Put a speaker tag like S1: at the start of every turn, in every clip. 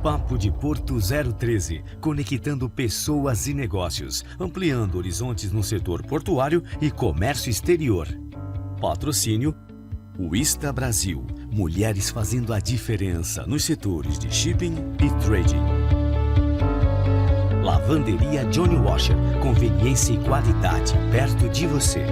S1: Papo de Porto 013, conectando pessoas e negócios, ampliando horizontes no setor portuário e comércio exterior. Patrocínio Wista Brasil, mulheres fazendo a diferença nos setores de shipping e trading. Lavanderia Johnny Washer, conveniência e qualidade perto de você.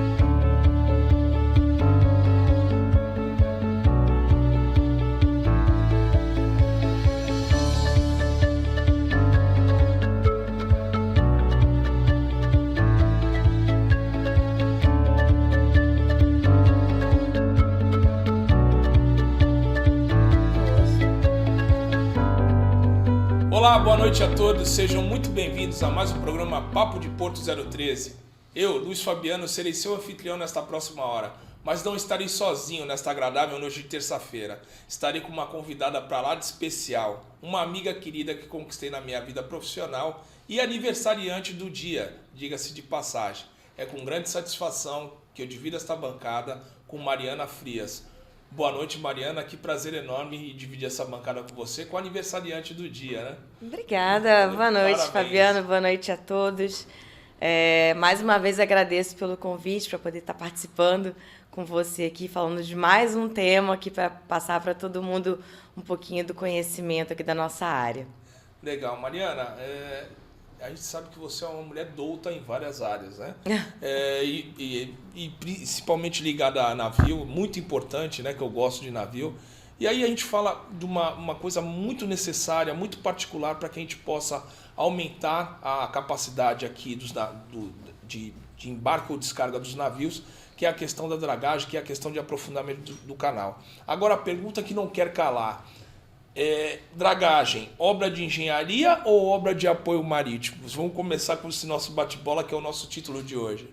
S2: Olá, boa noite a todos, sejam muito bem-vindos a mais um programa Papo de Porto 013. Eu, Luiz Fabiano, serei seu anfitrião nesta próxima hora, mas não estarei sozinho nesta agradável noite de terça-feira. Estarei com uma convidada para lá de especial, uma amiga querida que conquistei na minha vida profissional e aniversariante do dia, diga-se de passagem. É com grande satisfação que eu divido esta bancada com Mariana Frias. Boa noite, Mariana. Que prazer enorme dividir essa bancada com você, com o aniversariante do dia, né?
S3: Obrigada. Boa noite,
S2: Parabéns.
S3: Fabiano. Boa noite a todos. Mais uma vez agradeço pelo convite para poder estar participando com você aqui, falando de mais um tema aqui para passar para todo mundo um pouquinho do conhecimento aqui da nossa área.
S2: Legal. Mariana, a gente sabe que você é uma mulher douta em várias áreas, né? E principalmente ligada a navio, muito importante, né? Que eu gosto de navio. E aí a gente fala de uma coisa muito necessária, muito particular para que a gente possa aumentar a capacidade aqui de embarque ou descarga dos navios, que é a questão da dragagem, que é a questão de aprofundamento do canal. Agora, a pergunta que não quer calar. Dragagem, obra de engenharia ou obra de apoio marítimo? Vamos começar com esse nosso bate-bola, que é o nosso título de hoje.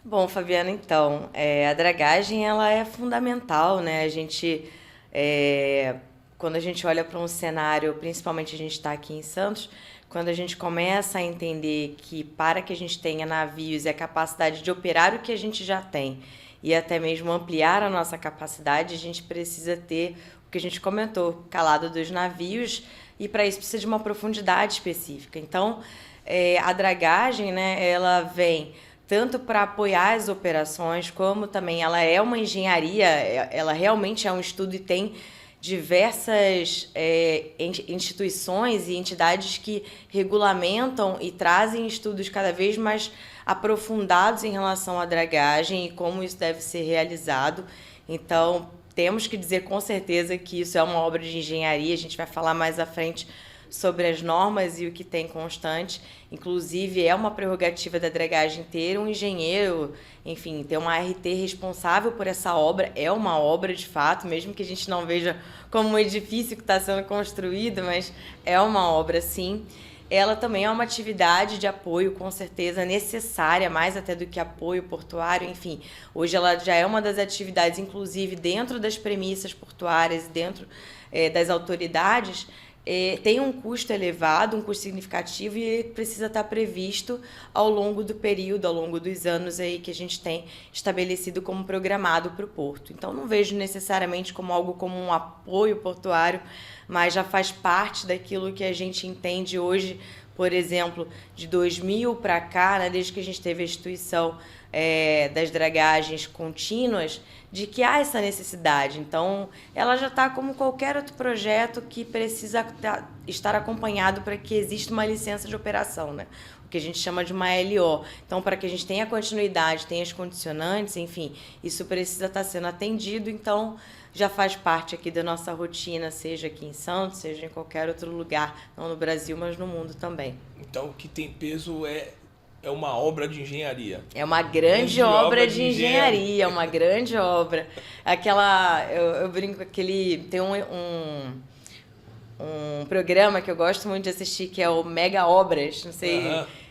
S3: Bom, Fabiana, então, a dragagem ela é fundamental, né? A gente, quando a gente olha para um cenário, principalmente a gente está aqui em Santos, quando a gente começa a entender que para que a gente tenha navios e a capacidade de operar o que a gente já tem e até mesmo ampliar a nossa capacidade, a gente precisa ter que a gente comentou, calado dos navios, e para isso precisa de uma profundidade específica. Então, a dragagem, né, ela vem tanto para apoiar as operações, como também ela é uma engenharia, ela realmente é um estudo e tem diversas instituições e entidades que regulamentam e trazem estudos cada vez mais aprofundados em relação à dragagem e como isso deve ser realizado. Então, temos que dizer com certeza que isso é uma obra de engenharia. A gente vai falar mais à frente sobre as normas e o que tem constante. Inclusive, é uma prerrogativa da dragagem ter um engenheiro, enfim, ter uma ART responsável por essa obra. É uma obra, de fato, mesmo que a gente não veja como um edifício que está sendo construído, mas é uma obra, sim. Ela também é uma atividade de apoio, com certeza, necessária, mais até do que apoio portuário, enfim. Hoje ela já é uma das atividades, inclusive, dentro das premissas portuárias, dentro das autoridades, tem um custo elevado, um custo significativo e ele precisa estar previsto ao longo do período, ao longo dos anos aí que a gente tem estabelecido como programado para o porto. Então, não vejo necessariamente como algo como um apoio portuário, mas já faz parte daquilo que a gente entende hoje, por exemplo, de 2000 para cá, né, desde que a gente teve a instituição das dragagens contínuas, de que há essa necessidade. Então, ela já está como qualquer outro projeto que precisa estar acompanhado para que exista uma licença de operação, né? O que a gente chama de uma LO. Então, para que a gente tenha continuidade, tenha as condicionantes, enfim, isso precisa estar sendo atendido. Então, já faz parte aqui da nossa rotina, seja aqui em Santos, seja em qualquer outro lugar, não no Brasil, mas no mundo também.
S2: Então, o que tem peso é uma obra de engenharia.
S3: É uma grande obra de engenharia, uma grande obra. Eu brinco que tem um programa que eu gosto muito de assistir, que é o Mega Obras, não sei...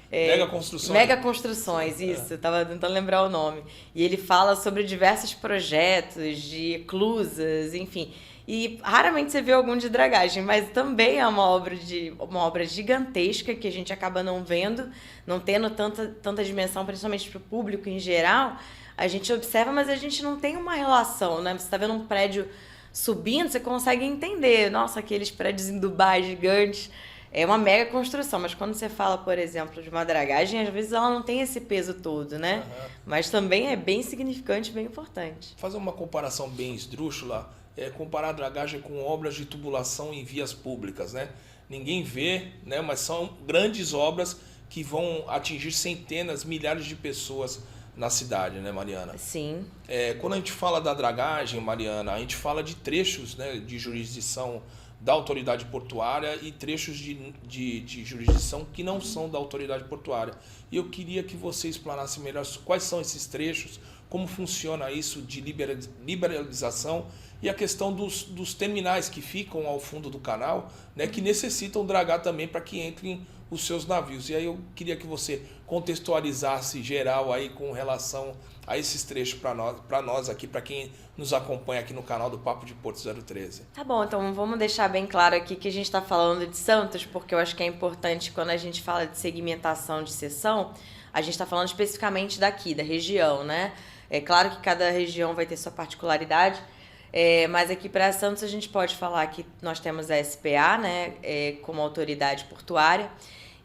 S2: Mega Construções.
S3: Mega Construções, isso. Estava tentando lembrar o nome. E ele fala sobre diversos projetos de eclusas, enfim. E raramente você vê algum de dragagem, mas também é uma obra gigantesca que a gente acaba não vendo, não tendo tanta dimensão, principalmente para o público em geral. A gente observa, mas a gente não tem uma relação, né? Você está vendo um prédio subindo, você consegue entender. Nossa, aqueles prédios em Dubai gigantes. É uma mega construção, mas quando você fala, por exemplo, de uma dragagem, às vezes ela não tem esse peso todo, né? Mas também é bem significante, bem importante.
S2: Fazer uma comparação bem esdrúxula, comparar a dragagem com obras de tubulação em vias públicas, né? Ninguém vê, né? Mas são grandes obras que vão atingir centenas, milhares de pessoas na cidade, né, Mariana?
S3: Sim.
S2: Quando a gente fala da dragagem, Mariana, a gente fala de trechos, né, de jurisdição da autoridade portuária e trechos de jurisdição que não são da autoridade portuária. E eu queria que você explanasse melhor quais são esses trechos, como funciona isso de liberalização e a questão dos terminais que ficam ao fundo do canal, né, que necessitam dragar também para que entrem os seus navios. E aí eu queria que você contextualizasse geral aí com relação a esses trechos para nós aqui, para quem nos acompanha aqui no canal do Papo de Porto 013.
S3: Tá bom, então vamos deixar bem claro aqui que a gente está falando de Santos, porque eu acho que é importante quando a gente fala de segmentação de seção, a gente está falando especificamente daqui, da região, né? É claro que cada região vai ter sua particularidade, mas aqui para Santos a gente pode falar que nós temos a SPA, né, como autoridade portuária,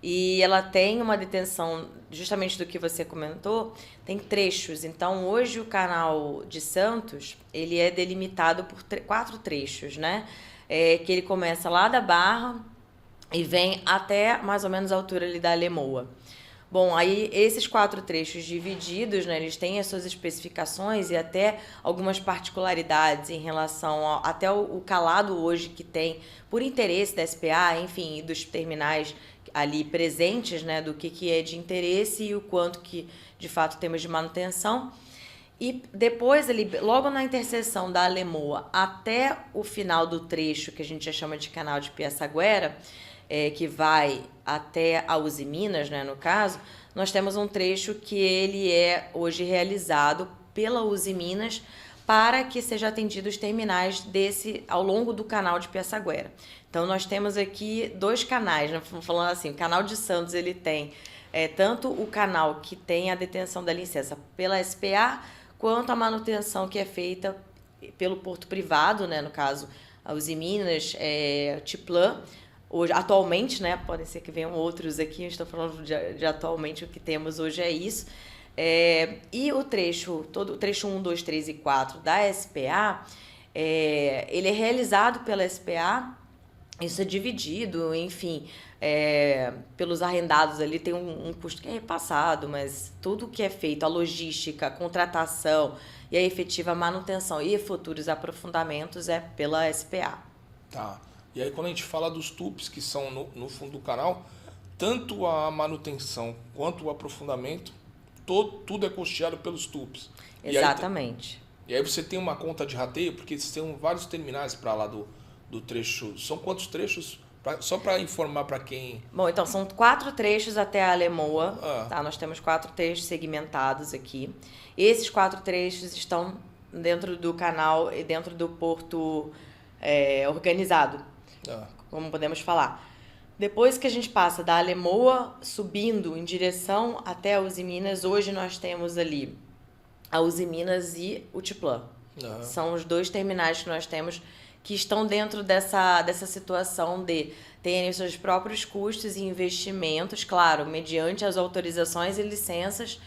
S3: e ela tem uma detenção, justamente do que você comentou, tem trechos. Então, hoje o canal de Santos, ele é delimitado por 4 trechos, né? Que ele começa lá da Barra e vem até mais ou menos a altura ali da Alemoa. Bom, aí esses 4 trechos divididos, né, eles têm as suas especificações e até algumas particularidades em relação até o calado hoje que tem, por interesse da SPA, enfim, dos terminais ali presentes, né, do que é de interesse e o quanto que de fato temos de manutenção. E depois, ali, logo na interseção da Alemoa até o final do trecho, que a gente já chama de canal de Piaçaguera, que vai até a Usiminas, né, no caso, nós temos um trecho que ele é hoje realizado pela Usiminas para que seja atendido os terminais ao longo do canal de Piaçaguera. Então, nós temos aqui 2 canais, né? Falando assim, o canal de Santos, ele tem tanto o canal que tem a detenção da licença pela SPA, quanto a manutenção que é feita pelo porto privado, né? No caso, a Usiminas, Tiplan. Hoje, atualmente, né? Podem ser que venham outros aqui, estou falando de atualmente, o que temos hoje é isso. E o trecho 1, 2, 3 e 4 da SPA, ele é realizado pela SPA, isso é dividido, enfim, pelos arrendados ali tem um custo que é repassado, mas tudo que é feito, a logística, a contratação e a efetiva manutenção e futuros aprofundamentos é pela SPA.
S2: Tá. E aí quando a gente fala dos tubos que são no fundo do canal, tanto a manutenção quanto o aprofundamento, tudo é custeado pelos tubos.
S3: Exatamente.
S2: E aí você tem uma conta de rateio, porque você tem vários terminais para lá do trecho. São quantos trechos? Só para informar para quem...
S3: Bom, então são 4 trechos até a Alemoa. Tá? Nós temos 4 trechos segmentados aqui. Esses 4 trechos estão dentro do canal e dentro do porto organizado, como podemos falar. Depois que a gente passa da Alemoa, subindo em direção até a Usiminas, hoje nós temos ali a Usiminas e o Tiplan. São os 2 terminais que nós temos que estão dentro dessa situação de terem os seus próprios custos e investimentos, claro, mediante as autorizações e licenças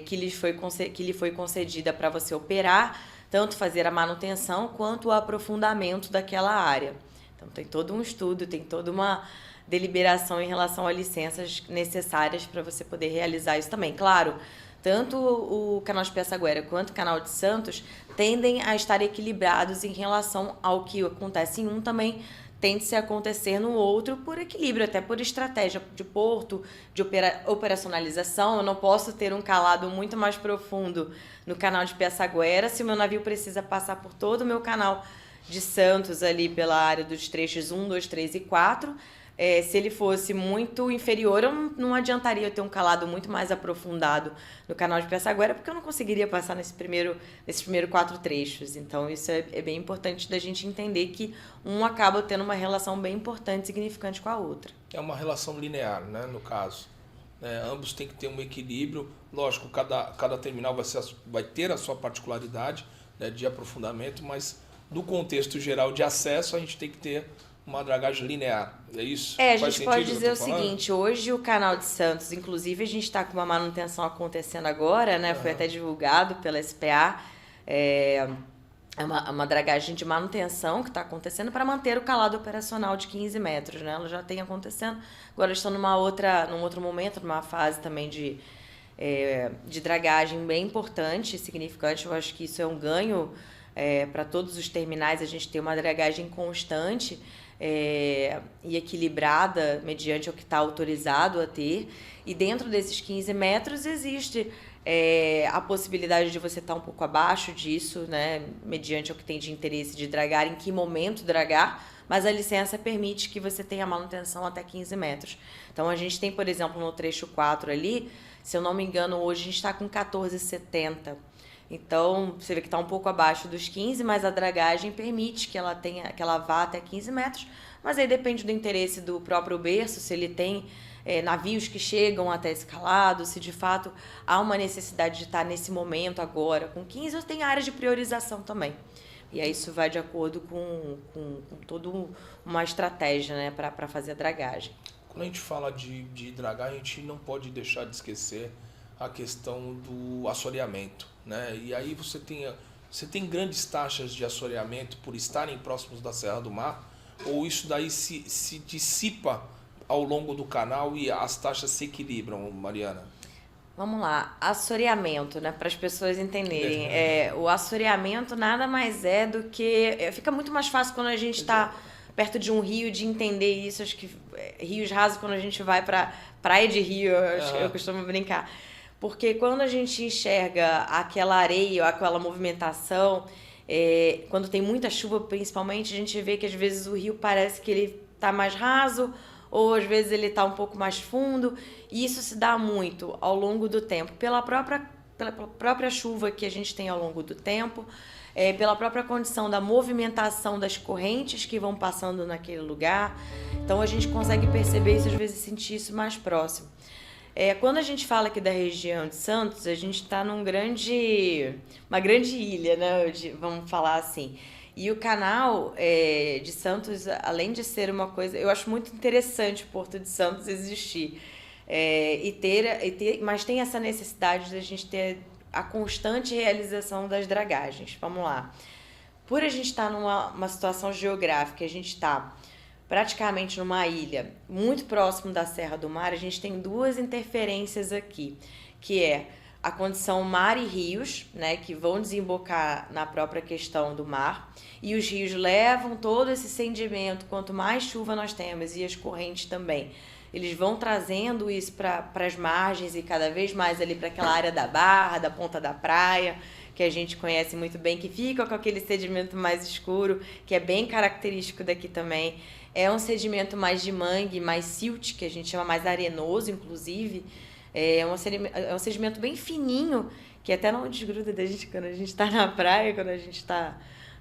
S3: que lhe foi concedida para você operar, tanto fazer a manutenção quanto o aprofundamento daquela área. Então, tem todo um estudo, tem toda uma deliberação em relação a licenças necessárias para você poder realizar isso também. Claro, tanto o canal de Piaçaguera quanto o canal de Santos tendem a estar equilibrados em relação ao que acontece em um, também tende-se a acontecer no outro por equilíbrio, até por estratégia de porto, de operacionalização. Eu não posso ter um calado muito mais profundo no canal de Piaçaguera se o meu navio precisa passar por todo o meu canal de Santos ali pela área dos trechos 1, 2, 3 e 4. Se ele fosse muito inferior, eu não adiantaria eu ter um calado muito mais aprofundado no canal de Piaçaguera, porque eu não conseguiria passar nesses primeiros 4 trechos. Então, isso é bem importante da gente entender que um acaba tendo uma relação bem importante e significante com a outra.
S2: É uma relação linear, né, no caso. Ambos têm que ter um equilíbrio. Lógico, cada terminal vai ter a sua particularidade, né, de aprofundamento, mas no contexto geral de acesso, a gente tem que ter uma dragagem linear. É isso?
S3: A
S2: Faz
S3: gente pode
S2: sentido
S3: dizer o
S2: que eu tô falando?
S3: seguinte, hoje o canal de Santos, inclusive a gente está com uma manutenção acontecendo agora, né? Foi até divulgado pela SPA, é uma dragagem de manutenção que está acontecendo para manter o calado operacional de 15 metros, né? Ela já tem acontecendo, agora estão num outro momento, numa fase também de dragagem bem importante, significante. Eu acho que isso é um ganho para todos os terminais, a gente ter uma dragagem constante e equilibrada mediante o que está autorizado a ter. E dentro desses 15 metros existe a possibilidade de você estar um pouco abaixo disso, né, mediante o que tem de interesse de dragar, em que momento dragar, mas a licença permite que você tenha manutenção até 15 metros. Então a gente tem, por exemplo, no trecho 4 ali, se eu não me engano, hoje a gente está com 14,70. Então, você vê que está um pouco abaixo dos 15, mas a dragagem permite que ela vá até 15 metros, mas aí depende do interesse do próprio berço, se ele tem navios que chegam até esse calado, se de fato há uma necessidade de estar nesse momento agora com 15, ou tem áreas de priorização também. E aí isso vai de acordo com toda uma estratégia, né, para fazer a dragagem.
S2: Quando a gente fala de dragar, a gente não pode deixar de esquecer a questão do assoreamento, né? E aí você tem grandes taxas de assoreamento por estarem próximos da Serra do Mar, ou isso daí se dissipa ao longo do canal e as taxas se equilibram, Mariana?
S3: Vamos lá, assoreamento, né, para as pessoas entenderem. O assoreamento nada mais é do que... Fica muito mais fácil quando a gente está perto de um rio de entender isso. Acho que rios rasos, quando a gente vai para praia de rio, eu costumo brincar. Porque quando a gente enxerga aquela areia ou aquela movimentação, quando tem muita chuva principalmente, a gente vê que às vezes o rio parece que ele está mais raso, ou às vezes ele está um pouco mais fundo, e isso se dá muito ao longo do tempo, pela própria chuva que a gente tem ao longo do tempo, pela própria condição da movimentação das correntes que vão passando naquele lugar. Então a gente consegue perceber isso, às vezes sentir isso mais próximo. Quando a gente fala aqui da região de Santos, a gente está uma grande ilha, né? Vamos falar assim. E o canal de Santos, além de ser uma coisa... Eu acho muito interessante o Porto de Santos existir. Mas tem essa necessidade de a gente ter a constante realização das dragagens. Vamos lá. Por a gente estar numa situação geográfica, a gente está praticamente numa ilha muito próximo da Serra do Mar, a gente tem duas interferências aqui, que é a condição mar e rios, né, que vão desembocar na própria questão do mar, e os rios levam todo esse sedimento, quanto mais chuva nós temos, e as correntes também, eles vão trazendo isso para as margens e cada vez mais ali para aquela área da barra, da ponta da praia, que a gente conhece muito bem, que fica com aquele sedimento mais escuro, que é bem característico daqui também. É um sedimento mais de mangue, mais silt, que a gente chama mais arenoso, inclusive. É um sedimento bem fininho, que até não desgruda da gente quando a gente está na praia, quando a gente tá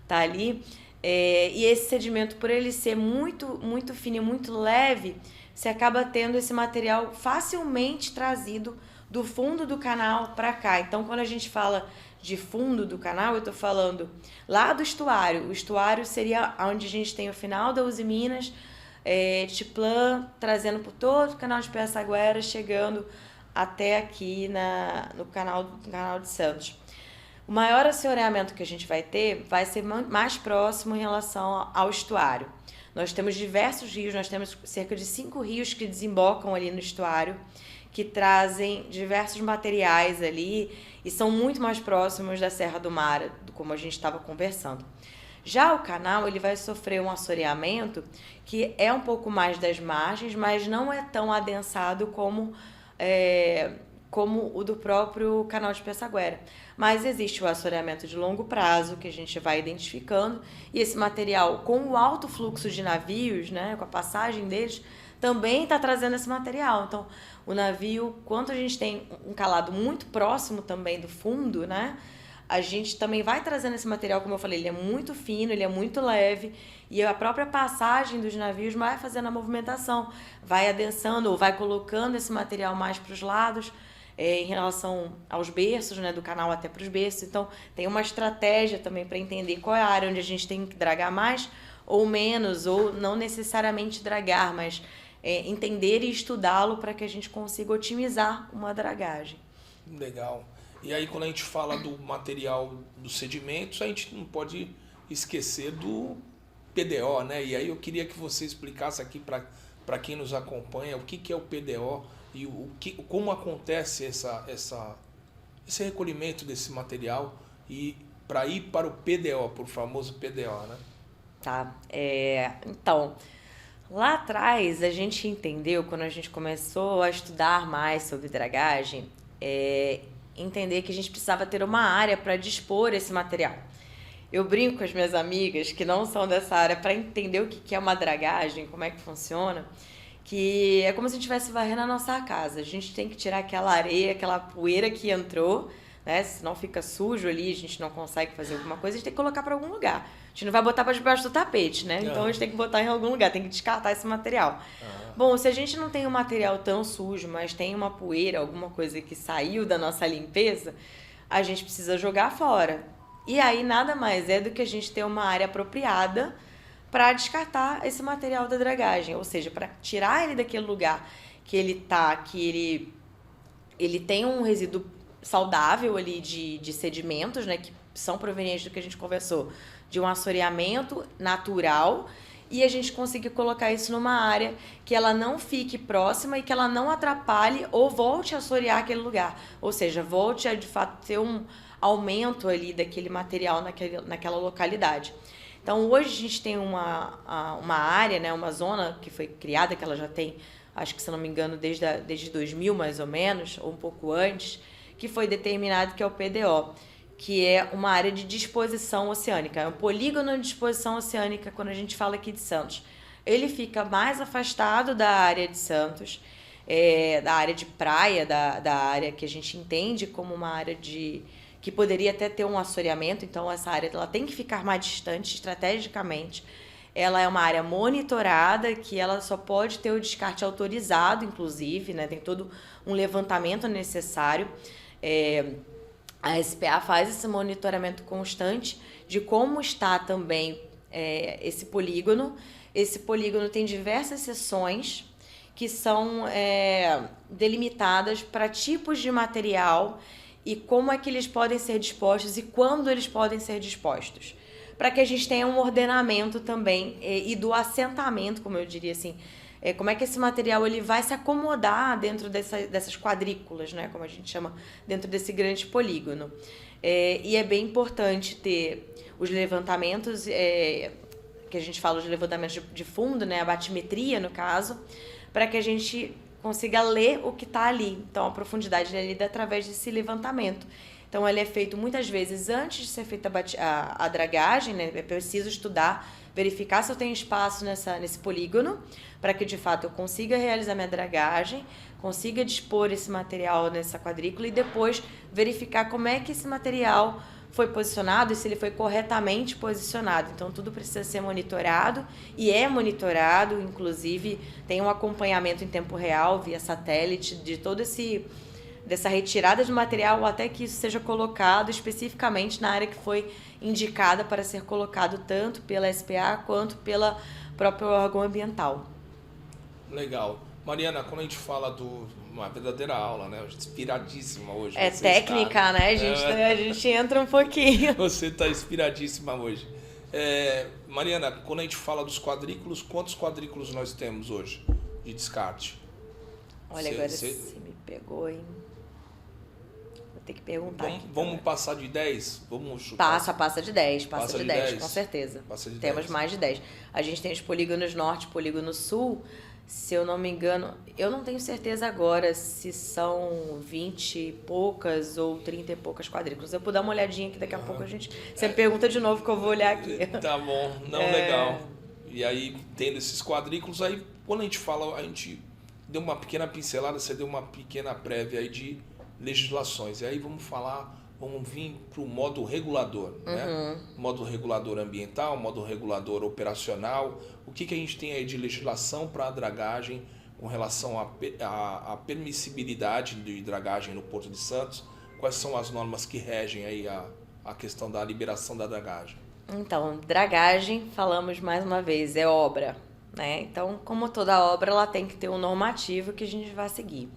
S3: ali. E esse sedimento, por ele ser muito, muito fino e muito leve, você acaba tendo esse material facilmente trazido do fundo do canal para cá. Então, quando a gente fala de fundo do canal, eu estou falando lá do estuário. O estuário seria onde a gente tem o final da Uzi Minas, Tiplã, trazendo por todo o canal de Pirassaguera, chegando até aqui no canal de Santos. O maior assoreamento que a gente vai ter vai ser mais próximo em relação ao estuário. Nós temos diversos rios, nós temos cerca de 5 rios que desembocam ali no estuário, que trazem diversos materiais ali e são muito mais próximos da Serra do Mar, como a gente estava conversando. Já o canal, ele vai sofrer um assoreamento que é um pouco mais das margens, mas não é tão adensado como o do próprio canal de Pirassaguera. Mas existe o assoreamento de longo prazo, que a gente vai identificando, e esse material, com o alto fluxo de navios, né, com a passagem deles, também está trazendo esse material. Então, o navio, quando a gente tem um calado muito próximo também do fundo, né, a gente também vai trazendo esse material, como eu falei, ele é muito fino, ele é muito leve, e a própria passagem dos navios vai fazendo a movimentação, vai adensando ou vai colocando esse material mais para os lados. em relação aos berços, né, do canal até para os berços. Então, tem uma estratégia também para entender qual é a área onde a gente tem que dragar mais ou menos, ou não necessariamente dragar, mas entender e estudá-lo para que a gente consiga otimizar uma dragagem.
S2: Legal. E aí, quando a gente fala do material dos sedimentos, a gente não pode esquecer do PDO, né? E aí eu queria que você explicasse aqui para quem nos acompanha o que é o PDO e como acontece esse recolhimento desse material e para ir para o PDO, por famoso PDO, né?
S3: Tá. Então, lá atrás a gente entendeu, quando a gente começou a estudar mais sobre dragagem, entender que a gente precisava ter uma área para dispor esse material. Eu brinco com as minhas amigas que não são dessa área para entender o que é uma dragagem, como é que funciona, que é como se a gente estivesse varrendo a nossa casa. A gente tem que tirar aquela areia, aquela poeira que entrou, né? Senão fica sujo ali, a gente não consegue fazer alguma coisa, a gente tem que colocar para algum lugar. A gente não vai botar para debaixo do tapete, né? Então a gente tem que botar em algum lugar, tem que descartar esse material. Bom, se a gente não tem um material tão sujo, mas tem uma poeira, alguma coisa que saiu da nossa limpeza, a gente precisa jogar fora. E aí nada mais é do que a gente ter uma área apropriada para descartar esse material da dragagem, ou seja, para tirar ele daquele lugar que ele tá, que ele tem um resíduo saudável ali de sedimentos, né, que são provenientes do que a gente conversou, de um assoreamento natural, e a gente conseguir colocar isso numa área que ela não fique próxima e que ela não atrapalhe ou volte a assorear aquele lugar, ou seja, volte a de fato ter um aumento ali daquele material naquela localidade. Então hoje a gente tem uma área, né, uma zona que foi criada, que ela já tem, acho que se não me engano, desde 2000 mais ou menos, ou um pouco antes, que foi determinado que é o PDO, que é uma área de disposição oceânica, é um polígono de disposição oceânica quando a gente fala aqui de Santos. Ele fica mais afastado da área de Santos, da área de praia, da área que a gente entende como uma área que poderia até ter um assoreamento, então essa área ela tem que ficar mais distante estrategicamente. Ela é uma área monitorada, que ela só pode ter o descarte autorizado, inclusive, né? Tem todo um levantamento necessário. A SPA faz esse monitoramento constante de como está também esse polígono. Esse polígono tem diversas seções que são delimitadas para tipos de material e como é que eles podem ser dispostos e quando eles podem ser dispostos. Para que a gente tenha um ordenamento também e do assentamento, como eu diria assim, como é que esse material ele vai se acomodar dentro dessas quadrículas, né, como a gente chama, dentro desse grande polígono. E é bem importante ter os levantamentos, que a gente fala de levantamentos de fundo, né, a batimetria no caso, para que a gente consiga ler o que está ali. Então, a profundidade é lida através desse levantamento. Então, ele é feito muitas vezes antes de ser feita a dragagem, né? É preciso estudar, verificar se eu tenho espaço nesse polígono, para que, de fato, eu consiga realizar minha dragagem, consiga dispor esse material nessa quadrícula e depois verificar como é que esse material foi posicionado e se ele foi corretamente posicionado. Então, tudo precisa ser monitorado e é monitorado, inclusive tem um acompanhamento em tempo real via satélite de todo dessa retirada de material até que isso seja colocado especificamente na área que foi indicada para ser colocado tanto pela SPA quanto pela próprio órgão ambiental.
S2: Legal. Mariana, quando a gente fala uma verdadeira aula, né? Inspiradíssima hoje.
S3: É técnica, né? A gente entra um pouquinho.
S2: Você está inspiradíssima hoje. Mariana, quando a gente fala dos quadrículos, quantos quadrículos nós temos hoje de descarte?
S3: Olha, agora você me pegou, hein? Vou ter que perguntar aqui.
S2: Vamos passar de 10? Vamos chutar.
S3: Passa de 10, passa de 10, com certeza.
S2: Passa de
S3: Temos
S2: 10.
S3: Mais de 10. A gente tem os polígonos norte, polígono sul. Se eu não me engano, eu não tenho certeza agora se são 20 e poucas ou 30 e poucas quadrículas. Eu vou dar uma olhadinha aqui, daqui a pouco você me pergunta de novo que eu vou olhar aqui.
S2: Tá bom, legal. E aí, tendo esses quadrículos, aí quando a gente fala, a gente deu uma pequena pincelada, você deu uma pequena prévia aí de legislações. E aí vamos vir para o modo regulador, né? Modo regulador ambiental, modo regulador operacional. O que a gente tem aí de legislação para a dragagem com relação à permissibilidade de dragagem no Porto de Santos? Quais são as normas que regem aí a questão da liberação da dragagem?
S3: Então, dragagem, falamos mais uma vez, é obra, né? Então, como toda obra, ela tem que ter um normativo que a gente vai seguir.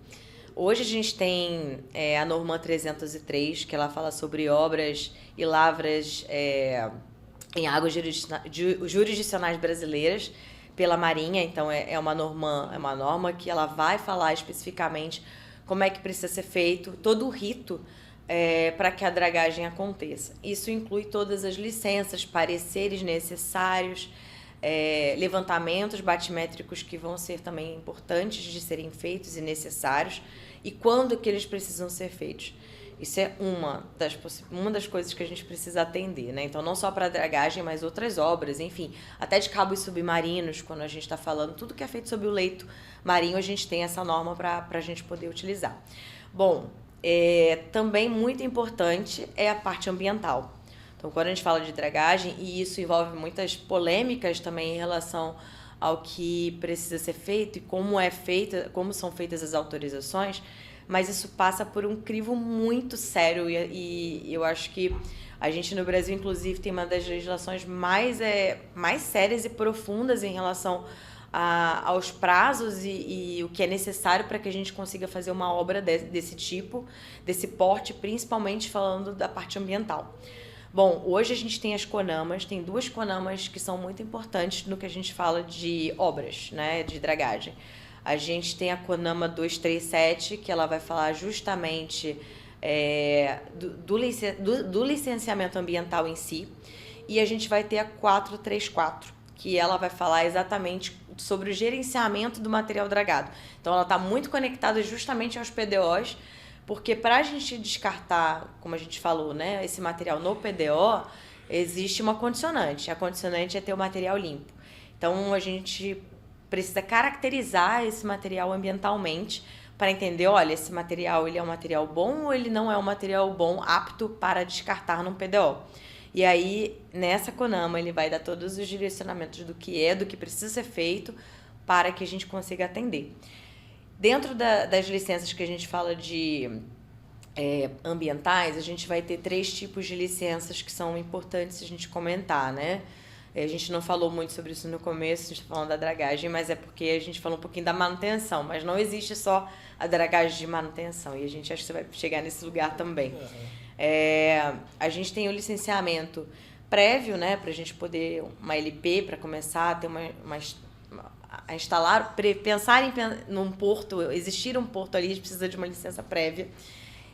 S3: Hoje a gente tem a norma 303, que ela fala sobre obras e lavras em águas jurisdicionais brasileiras pela Marinha. Então, é uma norma que ela vai falar especificamente como é que precisa ser feito, todo o rito para que a dragagem aconteça. Isso inclui todas as licenças, pareceres necessários, levantamentos batimétricos que vão ser também importantes de serem feitos e necessários, e quando que eles precisam ser feitos. Isso é uma das coisas que a gente precisa atender, né? Então, não só para a dragagem, mas outras obras, enfim, até de cabos submarinos, quando a gente está falando, tudo que é feito sob o leito marinho, a gente tem essa norma para a gente poder utilizar. Bom, também muito importante é a parte ambiental. Então, quando a gente fala de dragagem, e isso envolve muitas polêmicas também em relação ao que precisa ser feito e como são feitas as autorizações, mas isso passa por um crivo muito sério e eu acho que a gente no Brasil, inclusive, tem uma das legislações mais sérias e profundas em relação aos prazos e o que é necessário para que a gente consiga fazer uma obra desse tipo, desse porte, principalmente falando da parte ambiental. Bom, hoje a gente tem as CONAMAs, tem 2 CONAMAs que são muito importantes no que a gente fala de obras, né, de dragagem. A gente tem a CONAMA 237, que ela vai falar justamente do licenciamento ambiental em si, e a gente vai ter a 434, que ela vai falar exatamente sobre o gerenciamento do material dragado. Então, ela está muito conectada justamente aos PDOs, porque para a gente descartar, como a gente falou, né, esse material no PDO, existe uma condicionante. A condicionante é ter o material limpo. Então, a gente precisa caracterizar esse material ambientalmente para entender, olha, esse material ele é um material bom ou ele não é um material bom apto para descartar num PDO. E aí, nessa CONAMA, ele vai dar todos os direcionamentos do que precisa ser feito para que a gente consiga atender. Dentro das licenças que a gente fala de ambientais, a gente vai ter 3 tipos de licenças que são importantes a gente comentar, né? A gente não falou muito sobre isso no começo, a gente está falando da dragagem, mas é porque a gente falou um pouquinho da manutenção, mas não existe só a dragagem de manutenção, e a gente acha que você vai chegar nesse lugar também. A gente tem o licenciamento prévio, né, para a gente poder, uma LP, para começar a ter a instalar, pensar num porto, existir um porto ali, a gente precisa de uma licença prévia.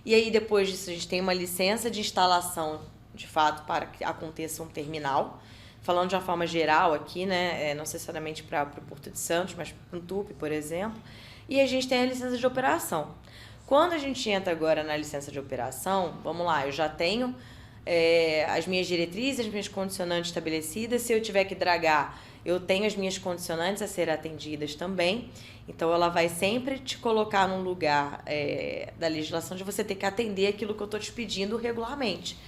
S3: E aí, depois disso, a gente tem uma licença de instalação, de fato, para que aconteça um terminal. Falando de uma forma geral aqui, né, não necessariamente para o Porto de Santos, mas para o TUP, por exemplo. E a gente tem a licença de operação. Quando a gente entra agora na licença de operação, vamos lá, eu já tenho as minhas diretrizes, as minhas condicionantes estabelecidas. Se eu tiver que dragar, eu tenho as minhas condicionantes a serem atendidas também. Então, ela vai sempre te colocar num lugar da legislação de você ter que atender aquilo que eu estou te pedindo regularmente.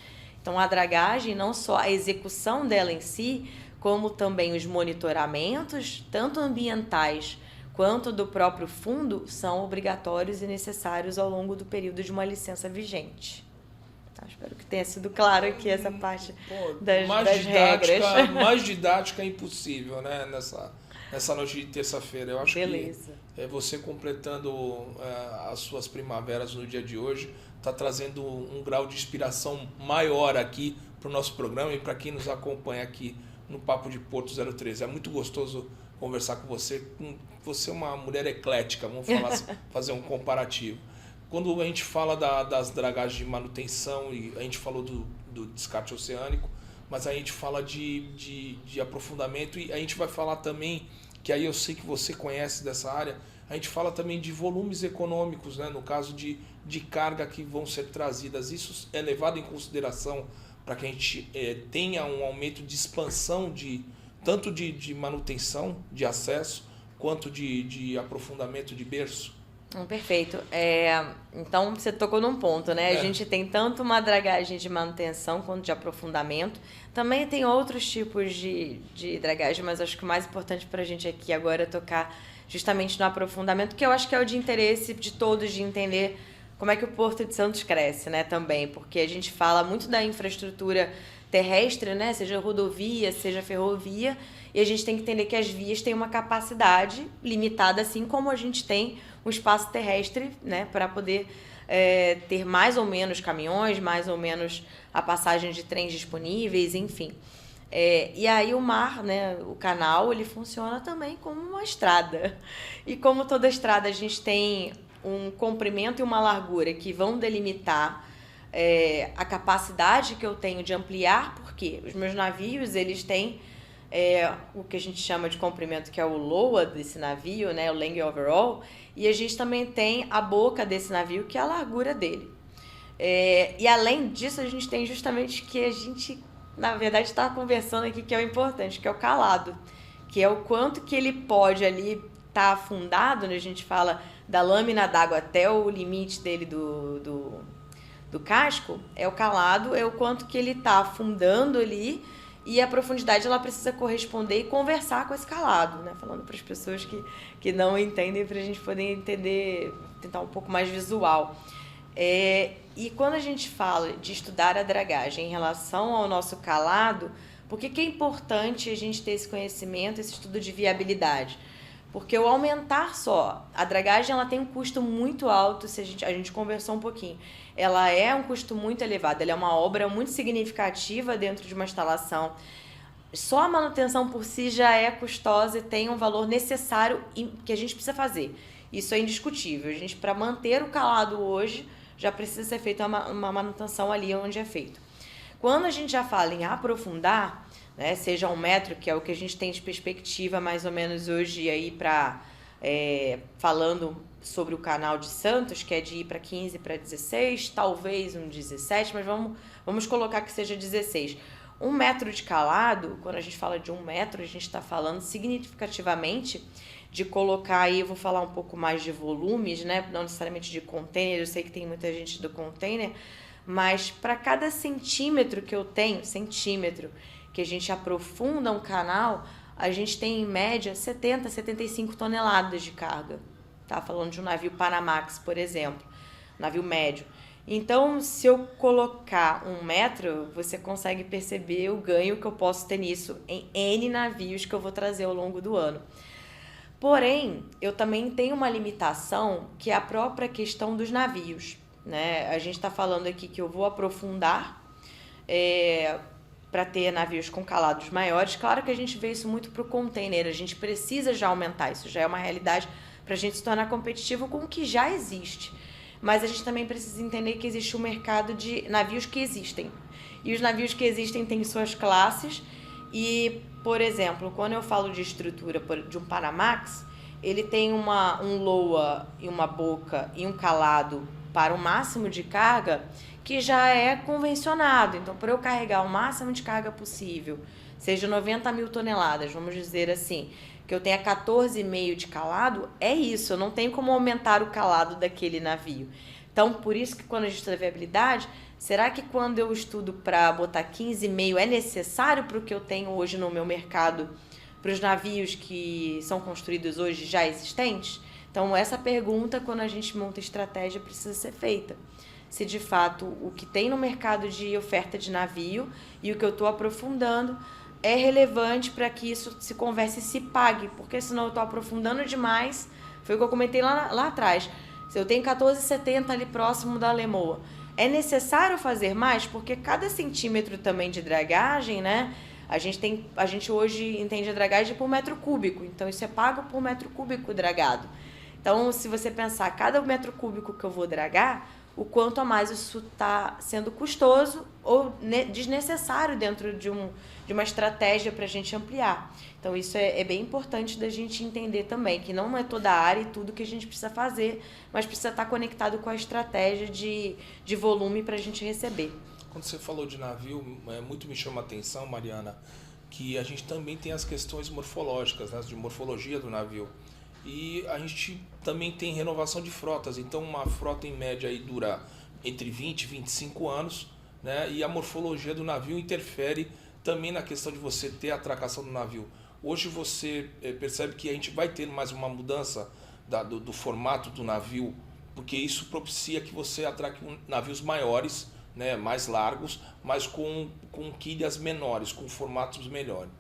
S3: Então, a dragagem, não só a execução dela em si, como também os monitoramentos, tanto ambientais quanto do próprio fundo, são obrigatórios e necessários ao longo do período de uma licença vigente. Então, espero que tenha sido claro aqui essa parte das regras.
S2: Mais didática é impossível, né? Nessa noite de terça-feira. Eu acho
S3: Beleza.
S2: que você completando as suas primaveras no dia de hoje está trazendo um grau de inspiração maior aqui para o nosso programa e para quem nos acompanha aqui no Papo de Porto 013. É muito gostoso conversar com você. Você é uma mulher eclética, vamos fazer um comparativo. Quando a gente fala das dragagens de manutenção, e a gente falou do descarte oceânico, mas a gente fala de aprofundamento e a gente vai falar também, que aí eu sei que você conhece dessa área, a gente fala também de volumes econômicos, né? No caso de carga que vão ser trazidas. Isso é levado em consideração para que a gente tenha um aumento de expansão tanto de manutenção, de acesso, quanto de aprofundamento de berço?
S3: Perfeito. Então, você tocou num ponto, né? A gente tem tanto uma dragagem de manutenção quanto de aprofundamento. Também tem outros tipos de dragagem, mas acho que o mais importante para a gente aqui agora é tocar justamente no aprofundamento, que eu acho que é o de interesse de todos de entender como é que o Porto de Santos cresce, né, também, porque a gente fala muito da infraestrutura terrestre, né, seja rodovia, seja ferrovia, e a gente tem que entender que as vias têm uma capacidade limitada, assim como a gente tem um espaço terrestre, né, para poder ter mais ou menos caminhões, mais ou menos a passagem de trens disponíveis, enfim. E aí o mar, né, o canal, ele funciona também como uma estrada. E como toda estrada, a gente tem um comprimento e uma largura que vão delimitar a capacidade que eu tenho de ampliar, porque os meus navios, eles têm o que a gente chama de comprimento, que é o LOA desse navio, né, o Length Overall, e a gente também tem a boca desse navio, que é a largura dele. E além disso, a gente tem justamente que a gente, na verdade, está conversando aqui, que é o importante, que é o calado, que é o quanto que ele pode ali estar afundado, né? A gente fala da lâmina d'água até o limite dele do casco, é o calado, é o quanto que ele está afundando ali, e a profundidade ela precisa corresponder e conversar com esse calado, né? Falando para as pessoas que não entendem, para a gente poder entender, tentar um pouco mais visual. E quando a gente fala de estudar a dragagem em relação ao nosso calado, por que é importante a gente ter esse conhecimento, esse estudo de viabilidade? Porque o aumentar só, a dragagem ela tem um custo muito alto, se a gente conversou um pouquinho. Ela é um custo muito elevado, ela é uma obra muito significativa dentro de uma instalação. Só a manutenção por si já é custosa e tem um valor necessário que a gente precisa fazer. Isso é indiscutível. A gente, para manter o calado hoje, já precisa ser feita uma manutenção ali onde é feito. Quando a gente já fala em aprofundar, né, seja 1 metro, que é o que a gente tem de perspectiva mais ou menos hoje aí para falando sobre o canal de Santos, que é de ir para 15 para 16, talvez um 17, mas vamos colocar que seja 16. 1 metro de calado, quando a gente fala de 1 metro, a gente está falando significativamente de colocar aí, eu vou falar um pouco mais de volumes, né? Não necessariamente de container, eu sei que tem muita gente do container, mas para cada centímetro que eu tenho, que a gente aprofunda um canal, a gente tem em média 70, 75 toneladas de carga. Tá falando de um navio Panamax, por exemplo, navio médio. Então, se eu colocar 1 metro, você consegue perceber o ganho que eu posso ter nisso em N navios que eu vou trazer ao longo do ano. Porém, eu também tenho uma limitação, que é a própria questão dos navios, né? A gente está falando aqui que eu vou aprofundar para ter navios com calados maiores. Claro que a gente vê isso muito para o container, a gente precisa já aumentar, isso já é uma realidade para a gente se tornar competitivo com o que já existe. Mas a gente também precisa entender que existe um mercado de navios que existem. E os navios que existem têm suas classes. E, por exemplo, quando eu falo de estrutura de um Panamax, ele tem um LOA e uma boca e um calado para o máximo de carga que já é convencionado. Então, para eu carregar o máximo de carga possível, seja 90 mil toneladas, vamos dizer assim, que eu tenha 14,5 de calado, é isso, eu não tenho como aumentar o calado daquele navio. Então, por isso que quando a gente estuda viabilidade, será que quando eu estudo para botar 15,5 é necessário para o que eu tenho hoje no meu mercado, para os navios que são construídos hoje já existentes? Então, essa pergunta, quando a gente monta estratégia, precisa ser feita. Se de fato o que tem no mercado de oferta de navio e o que eu estou aprofundando é relevante para que isso se converse e se pague, porque senão eu estou aprofundando demais. Foi o que eu comentei lá atrás. Se eu tenho 14,70 ali próximo da Lemoa, é necessário fazer mais? Porque cada centímetro também de dragagem, né? A gente hoje entende a dragagem por metro cúbico, então isso é pago por metro cúbico dragado. Então, se você pensar cada metro cúbico que eu vou dragar, o quanto a mais isso está sendo custoso ou desnecessário dentro de uma estratégia para a gente ampliar. Então, isso é bem importante da gente entender também, que não é toda a área e tudo que a gente precisa fazer, mas precisa estar conectado com a estratégia de volume para a gente receber.
S2: Quando você falou de navio, muito me chama a atenção, Mariana, que a gente também tem as questões morfológicas, né, de morfologia do navio. E a gente também tem renovação de frotas, então uma frota em média aí dura entre 20 e 25 anos, né? E a morfologia do navio interfere também na questão de você ter a atracação do navio. Hoje você percebe que a gente vai ter mais uma mudança do formato do navio, porque isso propicia que você atraque navios maiores, né, mais largos, mas com quilhas menores, com formatos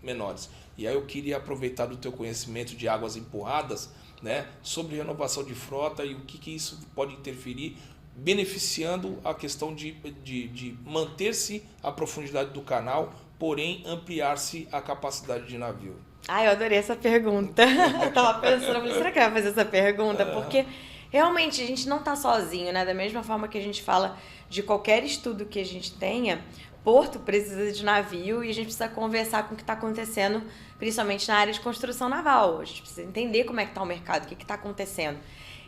S2: menores. E aí eu queria aproveitar do teu conhecimento de águas empurradas, né, sobre renovação de frota e o que isso pode interferir, beneficiando a questão de manter-se a profundidade do canal, porém ampliar-se a capacidade de navio.
S3: Eu adorei essa pergunta. Eu tava pensando, será que eu ia fazer essa pergunta? Porque realmente a gente não está sozinho, né? Da mesma forma que a gente fala de qualquer estudo que a gente tenha, porto precisa de navio e a gente precisa conversar com o que está acontecendo, principalmente na área de construção naval. A gente precisa entender como é que está o mercado, o que está acontecendo.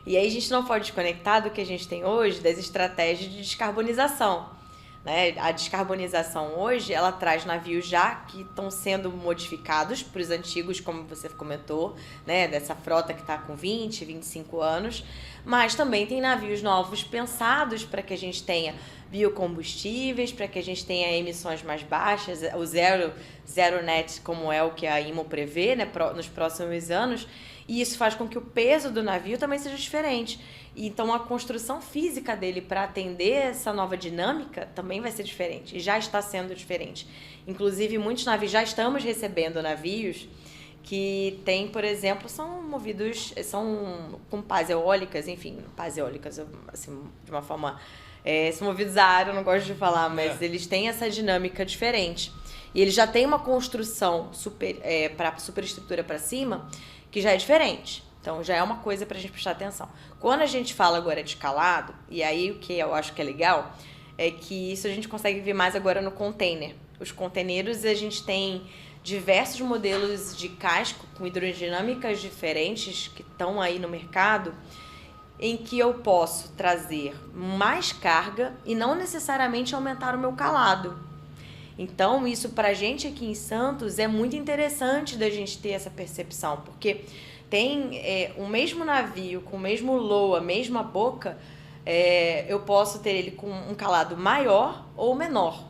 S3: E aí a gente não pode desconectar do que a gente tem hoje das estratégias de descarbonização. Né? A descarbonização hoje, ela traz navios já que estão sendo modificados para os antigos, como você comentou, né? Dessa frota que está com 20, 25 anos, mas também tem navios novos pensados para que a gente tenha biocombustíveis, para que a gente tenha emissões mais baixas, o zero net, como é o que a IMO prevê, né? Nos próximos anos, e isso faz com que o peso do navio também seja diferente. Então, a construção física dele para atender essa nova dinâmica também vai ser diferente, e já está sendo diferente. Inclusive, muitos navios, já estamos recebendo navios que tem, por exemplo, são movidos, são com pás eólicas, enfim, pás eólicas, assim, de uma forma, são movidos a ar, eu não gosto de falar, mas eles têm essa dinâmica diferente. E eles já têm uma construção para superestrutura para cima que já é diferente. Então, já é uma coisa para a gente prestar atenção. Quando a gente fala agora de calado, e aí o que eu acho que é legal, é que isso a gente consegue ver mais agora no container. Os containeiros, a gente tem diversos modelos de casco com hidrodinâmicas diferentes que estão aí no mercado, em que eu posso trazer mais carga e não necessariamente aumentar o meu calado. Então, isso para a gente aqui em Santos é muito interessante da gente ter essa percepção, porque tem o mesmo navio, com o mesmo loa, mesma boca, eu posso ter ele com um calado maior ou menor.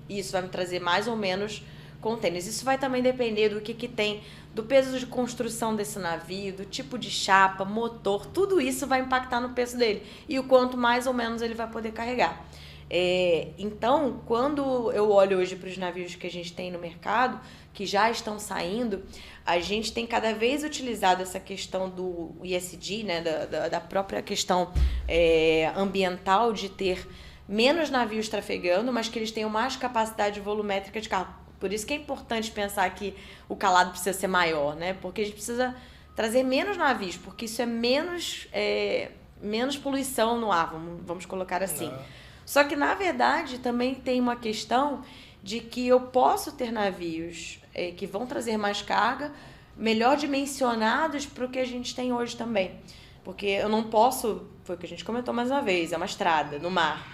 S3: Isso vai me trazer mais ou menos contêineres. Isso vai também depender do que tem, do peso de construção desse navio, do tipo de chapa, motor, tudo isso vai impactar no peso dele e o quanto mais ou menos ele vai poder carregar. Então, quando eu olho hoje para os navios que a gente tem no mercado, que já estão saindo, a gente tem cada vez utilizado essa questão do ESG, né, da própria questão ambiental, de ter menos navios trafegando, mas que eles tenham mais capacidade volumétrica de carro. Por isso que é importante pensar que o calado precisa ser maior, né? Porque a gente precisa trazer menos navios, porque isso é menos poluição no ar, vamos colocar assim. Só que, na verdade, também tem uma questão de que eu posso ter navios que vão trazer mais carga, melhor dimensionados para o que a gente tem hoje também. Porque eu não posso, foi o que a gente comentou mais uma vez, é uma estrada no mar.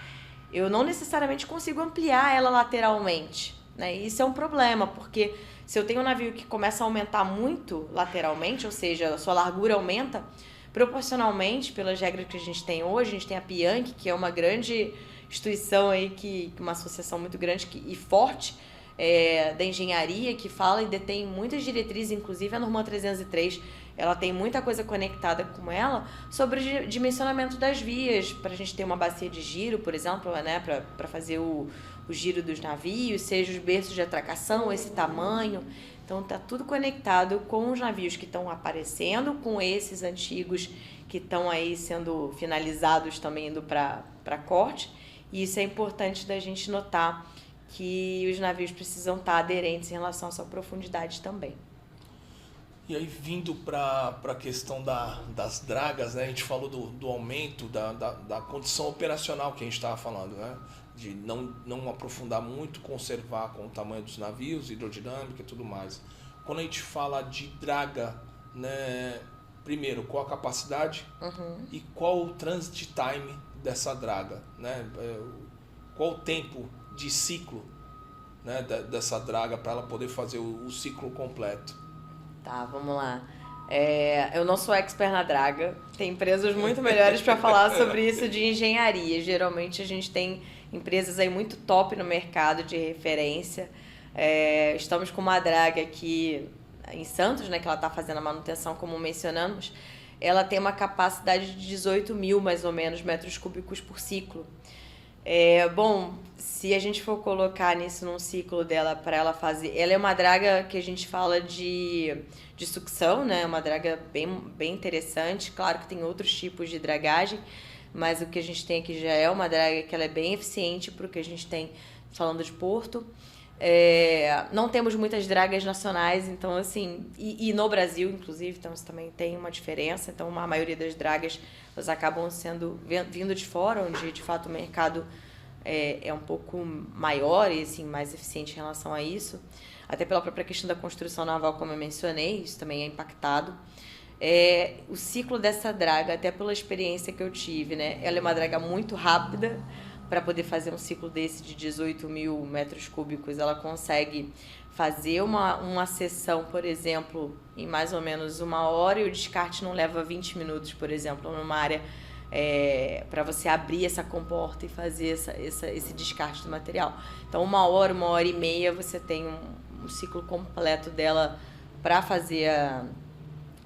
S3: Eu não necessariamente consigo ampliar ela lateralmente, né? Isso é um problema, porque se eu tenho um navio que começa a aumentar muito lateralmente, ou seja, a sua largura aumenta, proporcionalmente, pelas regras que a gente tem hoje, a gente tem a Pianchi, que é uma grande instituição aí, uma associação muito grande e forte da engenharia, que fala e detém muitas diretrizes, inclusive a Norma 303, ela tem muita coisa conectada com ela sobre o dimensionamento das vias, para a gente ter uma bacia de giro, por exemplo, né, para fazer o giro dos navios, seja os berços de atracação, esse tamanho. Então está tudo conectado com os navios que estão aparecendo, com esses antigos que estão aí sendo finalizados também, indo para corte. E isso é importante da gente notar, que os navios precisam estar aderentes em relação à sua profundidade também.
S2: E aí, vindo para a questão das dragas, né? A gente falou do aumento da condição operacional que a gente estava falando, né? De não aprofundar muito, conservar com o tamanho dos navios, hidrodinâmica e tudo mais. Quando a gente fala de draga, né? Primeiro, qual a capacidade e qual o transit time dessa draga, né? Qual o tempo de ciclo, né, dessa draga para ela poder fazer o ciclo completo?
S3: Tá, vamos lá. Eu não sou expert na draga, tem empresas muito melhores para falar sobre isso de engenharia. Geralmente a gente tem empresas aí muito top no mercado de referência. Estamos com uma draga aqui em Santos, né, que ela está fazendo a manutenção, como mencionamos, ela tem uma capacidade de 18 mil, mais ou menos, metros cúbicos por ciclo. Bom, se a gente for colocar nisso num ciclo dela para ela fazer... Ela é uma draga que a gente fala de sucção, né? Uma draga bem interessante. Claro que tem outros tipos de dragagem, mas o que a gente tem aqui já é uma draga que ela é bem eficiente para o que a gente tem falando de Porto. Não temos muitas dragas nacionais, então assim, e no Brasil, inclusive, então isso também tem uma diferença. Então a maioria das dragas elas acabam vindo de fora, onde de fato o mercado é um pouco maior e assim, mais eficiente em relação a isso, até pela própria questão da construção naval, como eu mencionei, isso também é impactado. O ciclo dessa draga, até pela experiência que eu tive, né, ela é uma draga muito rápida. Para poder fazer um ciclo desse de 18 mil metros cúbicos, ela consegue fazer uma sessão, por exemplo, em mais ou menos 1 hora, e o descarte não leva 20 minutos, por exemplo, numa área para você abrir essa comporta e fazer esse descarte do material. Então, 1 hora, 1h30, você tem um ciclo completo dela para fazer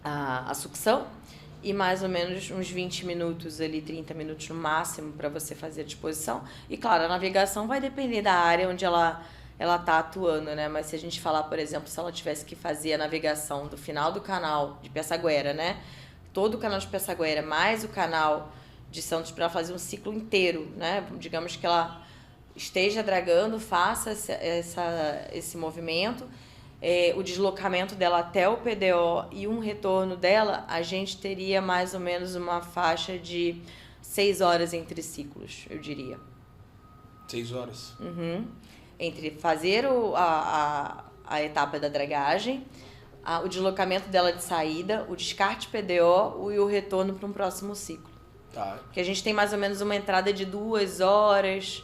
S3: a sucção. E mais ou menos uns 20 minutos ali, 30 minutos no máximo para você fazer a disposição. E claro, a navegação vai depender da área onde ela está atuando, né? Mas se a gente falar, por exemplo, se ela tivesse que fazer a navegação do final do canal de Pessaguera, né? Todo o canal de Pessaguera mais o canal de Santos para fazer um ciclo inteiro, né? Digamos que ela esteja dragando, faça esse movimento. O deslocamento dela até o PDO e um retorno dela, a gente teria mais ou menos uma faixa de 6 horas entre ciclos, eu diria.
S2: 6 horas?
S3: Uhum. Entre fazer a etapa da dragagem, o deslocamento dela de saída, o descarte PDO e o retorno para um próximo ciclo.
S2: Tá.
S3: Porque a gente tem mais ou menos uma entrada de 2 horas...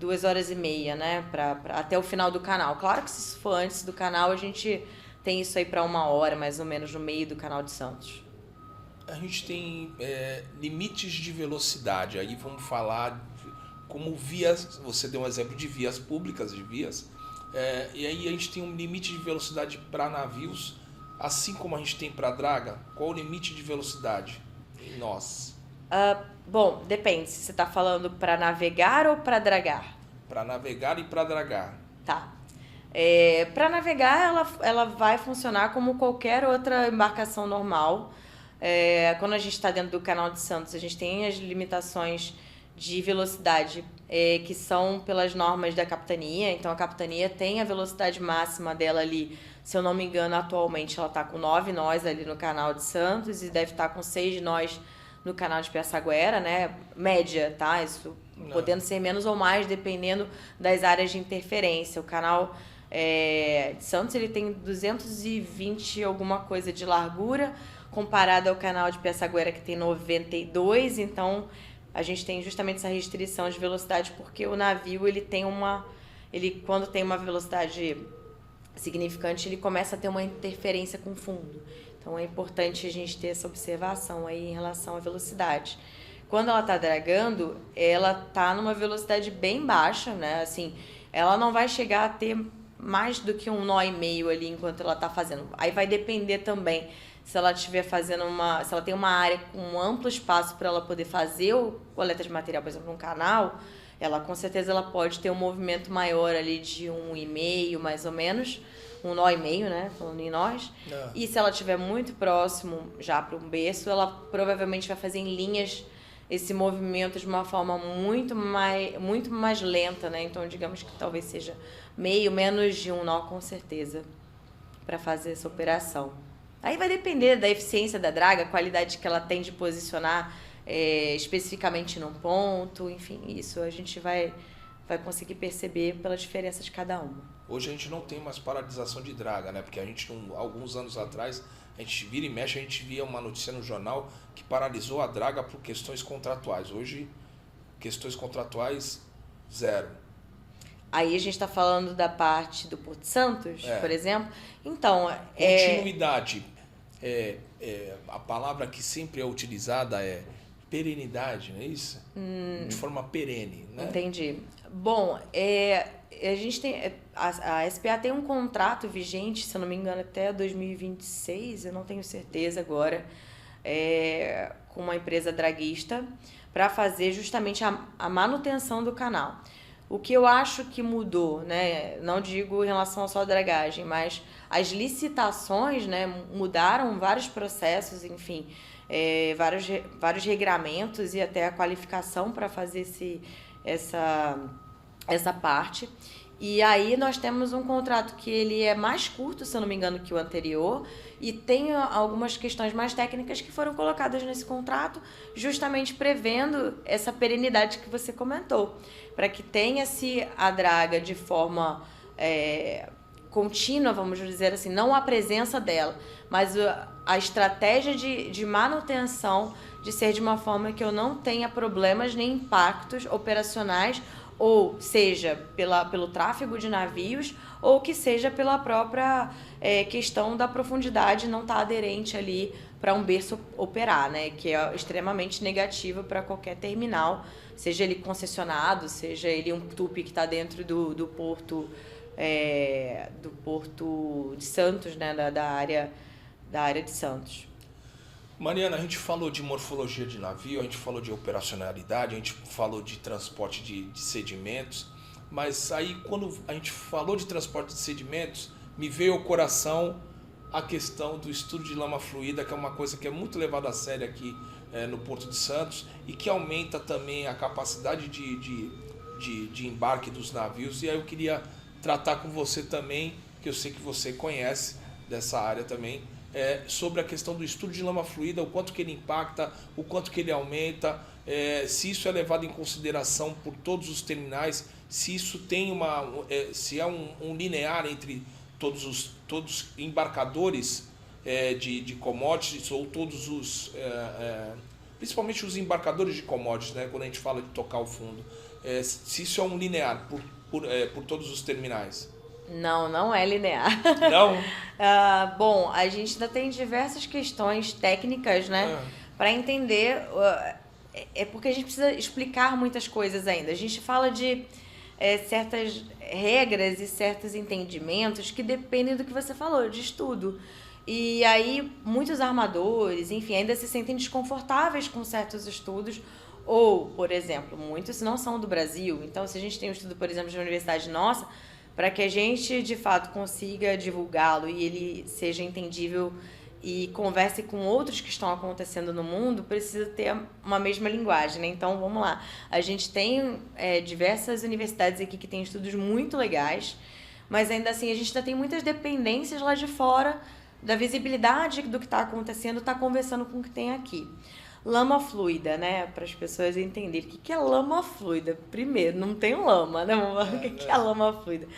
S3: 2h30, né, até o final do canal. Claro que se isso for antes do canal, a gente tem isso aí para 1 hora, mais ou menos, no meio do canal de Santos.
S2: A gente tem limites de velocidade. Aí vamos falar como vias, você deu um exemplo de vias públicas, de vias, e aí a gente tem um limite de velocidade para navios, assim como a gente tem para draga. Qual o limite de velocidade em nós?
S3: Bom, depende se você está falando para navegar ou para dragar.
S2: Para navegar e para dragar.
S3: Tá. Para navegar, ela vai funcionar como qualquer outra embarcação normal. Quando a gente está dentro do Canal de Santos, a gente tem as limitações de velocidade que são pelas normas da capitania. Então, a capitania tem a velocidade máxima dela ali. Se eu não me engano, atualmente ela está com 9 nós ali no Canal de Santos e deve estar com 6 nós no canal de Pessaguera, né? Média, tá? Isso podendo ser menos ou mais, dependendo das áreas de interferência. O canal de Santos, ele tem 220 alguma coisa de largura, comparado ao canal de Pessaguera, que tem 92. Então, a gente tem justamente essa restrição de velocidade, porque o navio, quando tem uma velocidade significante, ele começa a ter uma interferência com o fundo. Então, é importante a gente ter essa observação aí em relação à velocidade. Quando ela está dragando, ela está numa velocidade bem baixa, né? Assim, ela não vai chegar a ter mais do que 1 nó e meio ali enquanto ela está fazendo. Aí vai depender também se ela estiver fazendo se ela tem uma área com um amplo espaço para ela poder fazer o coleta de material, por exemplo, num canal, ela com certeza ela pode ter um movimento maior ali de 1,5 mais ou menos. 1 nó e meio, né? Falando em nós. E se ela estiver muito próximo já para um berço, ela provavelmente vai fazer em linhas esse movimento de uma forma muito mais lenta, né? Então, digamos que talvez seja menos de 1 nó, com certeza, para fazer essa operação. Aí vai depender da eficiência da draga, a qualidade que ela tem de posicionar especificamente num ponto, enfim, isso a gente vai conseguir perceber pela diferença de cada uma.
S2: Hoje a gente não tem mais paralisação de draga, né? Porque a gente, alguns anos atrás, a gente vira e mexe, a gente via uma notícia no jornal que paralisou a draga por questões contratuais. Hoje, questões contratuais, 0.
S3: Aí a gente está falando da parte do Porto Santos, por exemplo. Então,
S2: continuidade. A palavra que sempre é utilizada é perenidade, não é isso? De forma perene, né?
S3: Entendi. Bom, a gente tem, a SPA tem um contrato vigente, se eu não me engano, até 2026, eu não tenho certeza agora, com uma empresa draguista, para fazer justamente a manutenção do canal. O que eu acho que mudou, né? Não digo em relação só à dragagem, mas as licitações, né, mudaram vários processos, enfim, vários regramentos e até a qualificação para fazer essa parte. E aí nós temos um contrato que ele é mais curto, se eu não me engano, que o anterior, e tem algumas questões mais técnicas que foram colocadas nesse contrato, justamente prevendo essa perenidade que você comentou, para que tenha-se a draga de forma contínua, vamos dizer assim, não a presença dela, mas a estratégia de manutenção de ser de uma forma que eu não tenha problemas nem impactos operacionais, ou seja, pelo tráfego de navios, ou que seja pela própria questão da profundidade não estar aderente ali para um berço operar, né? Que é extremamente negativo para qualquer terminal, seja ele concessionado, seja ele um TUP que está dentro do porto de Santos, né? da área de Santos.
S2: Mariana, a gente falou de morfologia de navio, a gente falou de operacionalidade, a gente falou de transporte de sedimentos, mas aí quando a gente falou de transporte de sedimentos, me veio ao coração a questão do estudo de lama fluida, que é uma coisa que é muito levada a sério aqui no Porto de Santos e que aumenta também a capacidade de embarque dos navios. E aí eu queria tratar com você também, que eu sei que você conhece dessa área também, sobre a questão do estudo de lama fluida, o quanto que ele impacta, o quanto que ele aumenta, se isso é levado em consideração por todos os terminais, se isso tem se é um linear entre todos os embarcadores de commodities ou todos principalmente os embarcadores de commodities, né, quando a gente fala de tocar o fundo, se isso é um linear por todos os terminais.
S3: Não é linear.
S2: Não?
S3: Bom, a gente ainda tem diversas questões técnicas, né? Para entender. É porque a gente precisa explicar muitas coisas ainda. A gente fala de certas regras e certos entendimentos que dependem do que você falou, de estudo. E aí, muitos armadores, enfim, ainda se sentem desconfortáveis com certos estudos. Ou, por exemplo, muitos não são do Brasil. Então, se a gente tem um estudo, por exemplo, de uma universidade nossa, para que a gente, de fato, consiga divulgá-lo e ele seja entendível e converse com outros que estão acontecendo no mundo, precisa ter uma mesma linguagem, né? Então, vamos lá. A gente tem diversas universidades aqui que têm estudos muito legais, mas ainda assim a gente ainda tem muitas dependências lá de fora da visibilidade do que está acontecendo, está conversando com o que tem aqui. Lama fluida, né? Para as pessoas entenderem. O que é lama fluida? Primeiro, não tem lama, né? O que é lama fluida?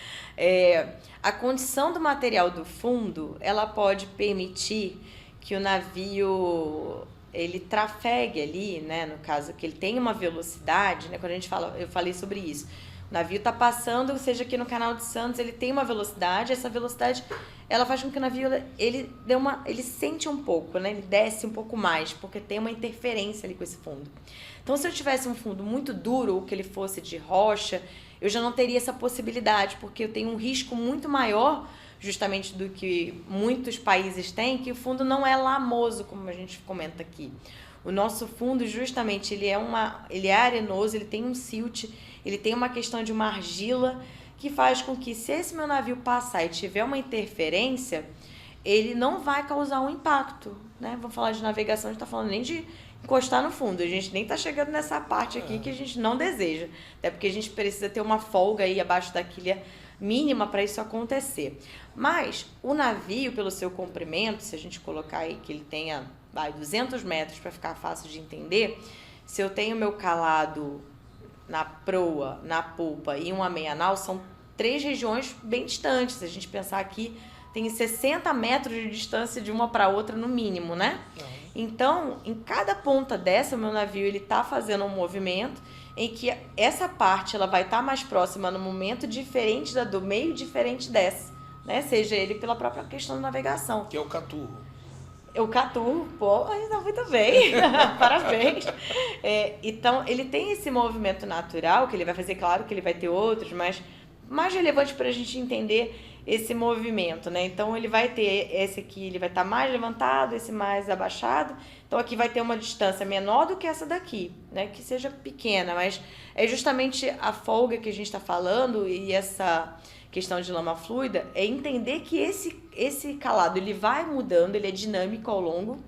S3: A condição do material do fundo, ela pode permitir que o navio ele trafegue ali, né? No caso, que ele tenha uma velocidade, né? Quando a gente fala, eu falei sobre isso. O navio está passando, seja aqui no Canal de Santos, ele tem uma velocidade, essa velocidade ela faz com que o navio ele sente um pouco, né? Ele desce um pouco mais, porque tem uma interferência ali com esse fundo. Então, se eu tivesse um fundo muito duro, ou que ele fosse de rocha, eu já não teria essa possibilidade, porque eu tenho um risco muito maior, justamente do que muitos países têm, que o fundo não é lamoso, como a gente comenta aqui. O nosso fundo, justamente, ele é arenoso, ele tem um silt, ele tem uma questão de uma argila, que faz com que, se esse meu navio passar e tiver uma interferência, ele não vai causar um impacto, né? Vamos falar de navegação, a gente está falando nem de encostar no fundo, a gente nem está chegando nessa parte aqui que a gente não deseja, até porque a gente precisa ter uma folga aí abaixo da quilha mínima para isso acontecer. Mas o navio, pelo seu comprimento, se a gente colocar aí que ele tenha 200 metros para ficar fácil de entender, se eu tenho meu calado na proa, na polpa e uma meia-nau, são 3 regiões bem distantes. Se a gente pensar aqui, tem 60 metros de distância de uma para outra no mínimo, né? Então, em cada ponta dessa, o meu navio ele está fazendo um movimento em que essa parte ela vai estar mais próxima no momento diferente da do meio, diferente dessa, né? Seja ele pela própria questão da navegação.
S2: Que é o caturro.
S3: O caturro, pô, ainda muito bem, parabéns. Então, ele tem esse movimento natural, que ele vai fazer, claro que ele vai ter outros, mas mais relevante para a gente entender esse movimento, né? Então ele vai ter esse aqui, ele vai estar mais levantado, esse mais abaixado. Então aqui vai ter uma distância menor do que essa daqui, né? Que seja pequena, mas é justamente a folga que a gente está falando e essa questão de lama fluida é entender que esse calado ele vai mudando, ele é dinâmico ao longo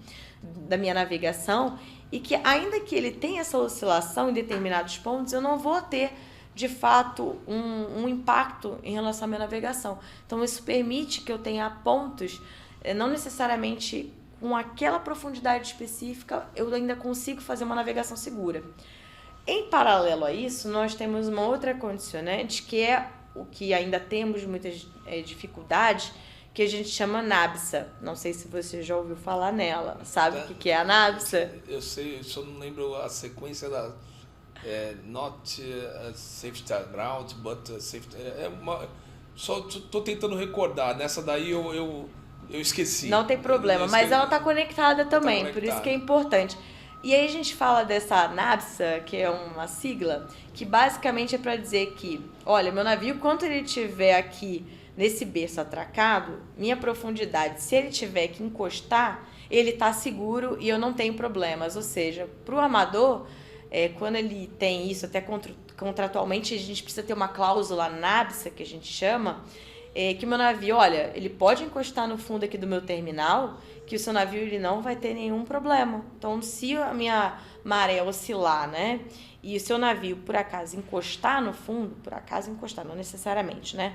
S3: da minha navegação e que ainda que ele tenha essa oscilação em determinados pontos, eu não vou ter de fato um impacto em relação à minha navegação. Então isso permite que eu tenha pontos, não necessariamente com aquela profundidade específica, eu ainda consigo fazer uma navegação segura. Em paralelo a isso, nós temos uma outra condicionante que é o que ainda temos muitas dificuldades, que a gente chama NABSA. Não sei se você já ouviu falar nela. Sabe o que é a NABSA?
S2: Eu sei, eu só não lembro a sequência da... not a safety ground, but a safety... só tô tentando recordar. Nessa daí eu esqueci.
S3: Não tem problema, mas ela está conectada também, por isso que é importante. E aí a gente fala dessa NABSA, que é uma sigla, que basicamente é para dizer que, olha, meu navio, quando ele estiver aqui nesse berço atracado, minha profundidade, se ele tiver que encostar, ele está seguro e eu não tenho problemas. Ou seja, para o armador, quando ele tem isso, até contratualmente, a gente precisa ter uma cláusula NABSA, que a gente chama, que o meu navio, olha, ele pode encostar no fundo aqui do meu terminal, que o seu navio ele não vai ter nenhum problema. Então, se a minha maré oscilar, né, e o seu navio, por acaso, encostar no fundo, por acaso encostar, não necessariamente, né,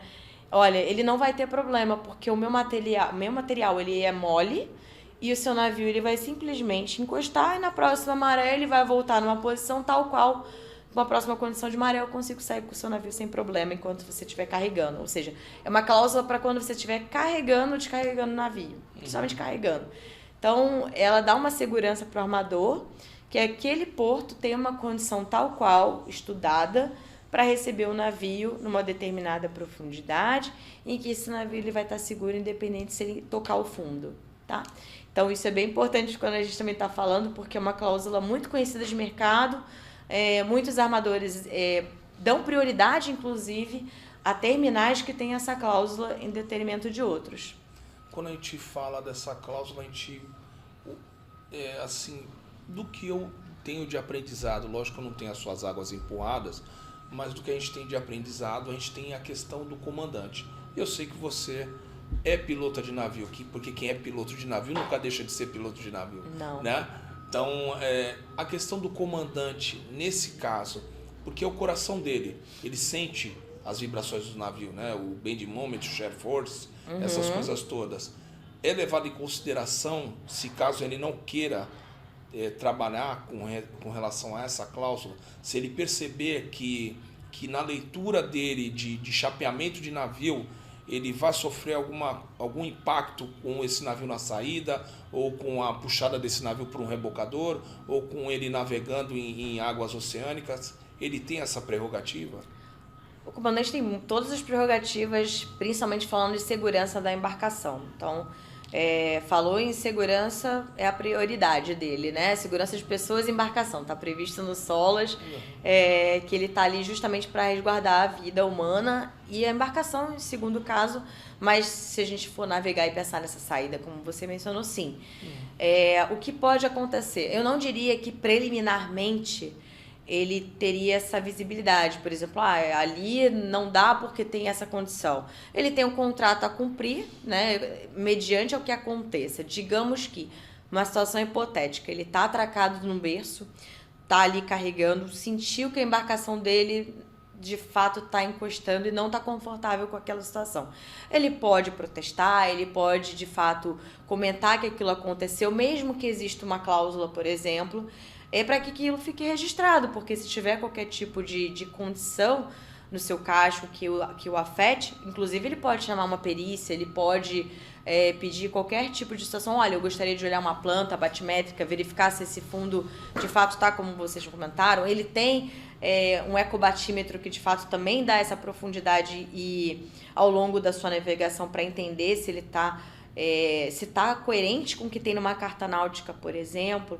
S3: olha, ele não vai ter problema, porque o meu material ele é mole, e o seu navio ele vai simplesmente encostar, e na próxima maré ele vai voltar numa posição tal qual, uma próxima condição de maré, eu consigo sair com o seu navio sem problema enquanto você estiver carregando. Ou seja, é uma cláusula para quando você estiver carregando ou descarregando o navio. Principalmente carregando. Então, ela dá uma segurança para o armador, que aquele porto tem uma condição tal qual, estudada, para receber o navio numa determinada profundidade, em que esse navio ele vai estar seguro, independente se ele tocar o fundo. Tá? Então, isso é bem importante quando a gente também está falando, porque é uma cláusula muito conhecida de mercado. Muitos armadores dão prioridade, inclusive, a terminais que têm essa cláusula em detrimento de outros.
S2: Quando a gente fala dessa cláusula, a gente, assim, do que eu tenho de aprendizado, lógico que eu não tenho as suas águas empurradas, mas do que a gente tem de aprendizado, a gente tem a questão do comandante. Eu sei que você é pilota de navio, porque quem é piloto de navio nunca deixa de ser piloto de navio.
S3: Não.
S2: Né? Então, a questão do comandante, nesse caso, porque é o coração dele, ele sente as vibrações do navio, né? O bend moment, o share force, essas coisas todas. É levado em consideração, se caso ele não queira trabalhar com relação a essa cláusula, se ele perceber que na leitura dele de chapeamento de navio, ele vai sofrer algum impacto com esse navio na saída, ou com a puxada desse navio por um rebocador, ou com ele navegando em águas oceânicas, ele tem essa prerrogativa?
S3: O comandante tem todas as prerrogativas, principalmente falando de segurança da embarcação. Então, falou em segurança, é a prioridade dele, né? Segurança de pessoas e embarcação. Está previsto no SOLAS, que ele está ali justamente para resguardar a vida humana e a embarcação, em segundo caso. Mas se a gente for navegar e pensar nessa saída, como você mencionou, sim. O que pode acontecer? Eu não diria que preliminarmente ele teria essa visibilidade. Por exemplo, ali não dá porque tem essa condição. Ele tem um contrato a cumprir, né, mediante o que aconteça. Digamos que, uma situação hipotética, ele está atracado num berço, está ali carregando, sentiu que a embarcação dele de fato está encostando e não está confortável com aquela situação. Ele pode protestar, ele pode de fato comentar que aquilo aconteceu, mesmo que exista uma cláusula, por exemplo, para que aquilo fique registrado, porque se tiver qualquer tipo de condição no seu casco que o afete, inclusive ele pode chamar uma perícia, ele pode pedir qualquer tipo de situação. Olha, eu gostaria de olhar uma planta batimétrica, verificar se esse fundo de fato está como vocês comentaram. Ele tem um ecobatímetro que de fato também dá essa profundidade e ao longo da sua navegação para entender se ele está se está coerente com o que tem numa carta náutica, por exemplo.